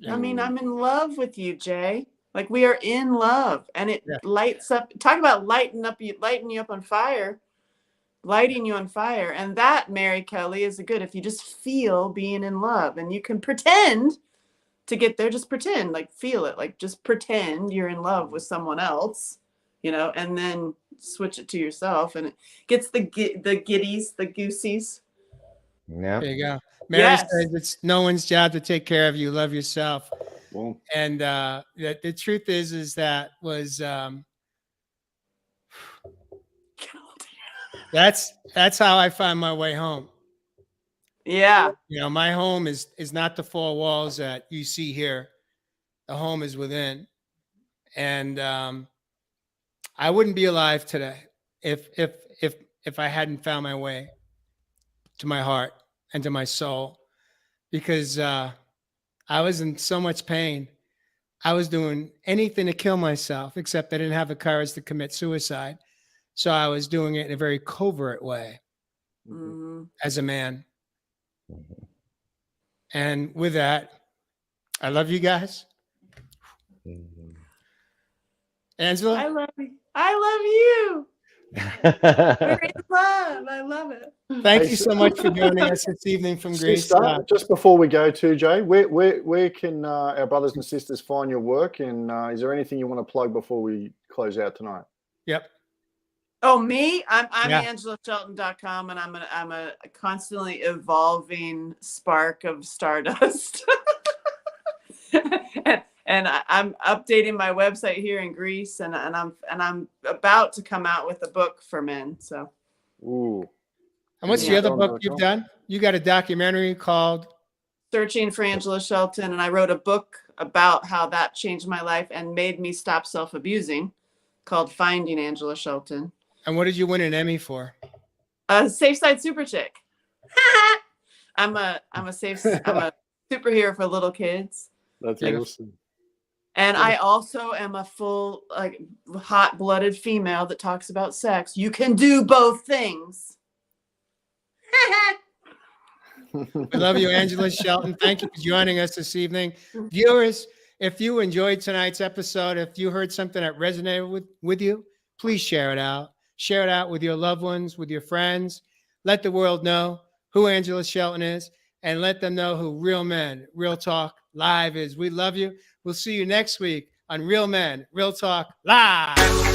I mean, I'm in love with you, Jay. Like we are in love, and it lights up. Talk about lighting you up on fire, lighting you on fire. And that, Mary Kelly, is good if you just feel being in love, and you can pretend to get there. Just pretend, like feel it, like just pretend you're in love with someone else, and then switch it to yourself, and it gets the giddies, the goosies. Yeah. There you go. Mary says it's no one's job to take care of you. Love yourself. Well, and the truth is that was that's how I find my way home. Yeah. You know, my home is not the four walls that you see here. The home is within. And I wouldn't be alive today if I hadn't found my way to my heart and to my soul, because I was in so much pain. I was doing anything to kill myself, except I didn't have the courage to commit suicide. So I was doing it in a very covert way Mhm. as a man. And with that, I love you guys. Angela? I love you. I love you. We're in love. I love it. Thank Hey, you so much for joining us this evening from Greece. Sister, just before we go to Jay, where can our brothers and sisters find your work? And is there anything you want to plug before we close out tonight? Yep. Oh, me? I'm Yeah. AngelaShelton.com, and I'm a constantly evolving spark of stardust. and I'm updating my website here in Greece, and I'm about to come out with a book for men. So. Ooh. And what's the Yeah. other book you've done? You got a documentary called Searching for Angela Shelton, and I wrote a book about how that changed my life and made me stop self-abusing, called Finding Angela Shelton. And what did you win an Emmy for? Safe Side Super Chick. I'm a superhero for little kids. That's Yeah. awesome. And I also am a full, like, hot-blooded female that talks about sex. You can do both things. We love you, Angela Shelton. Thank you for joining us this evening. Viewers, if you enjoyed tonight's episode, if you heard something that resonated with you, please share it out. Share it out with your loved ones, with your friends. Let the world know who Angela Shelton is, and let them know who Real Men, Real Talk Live is. We love you. We'll see you next week on Real Men, Real Talk Live.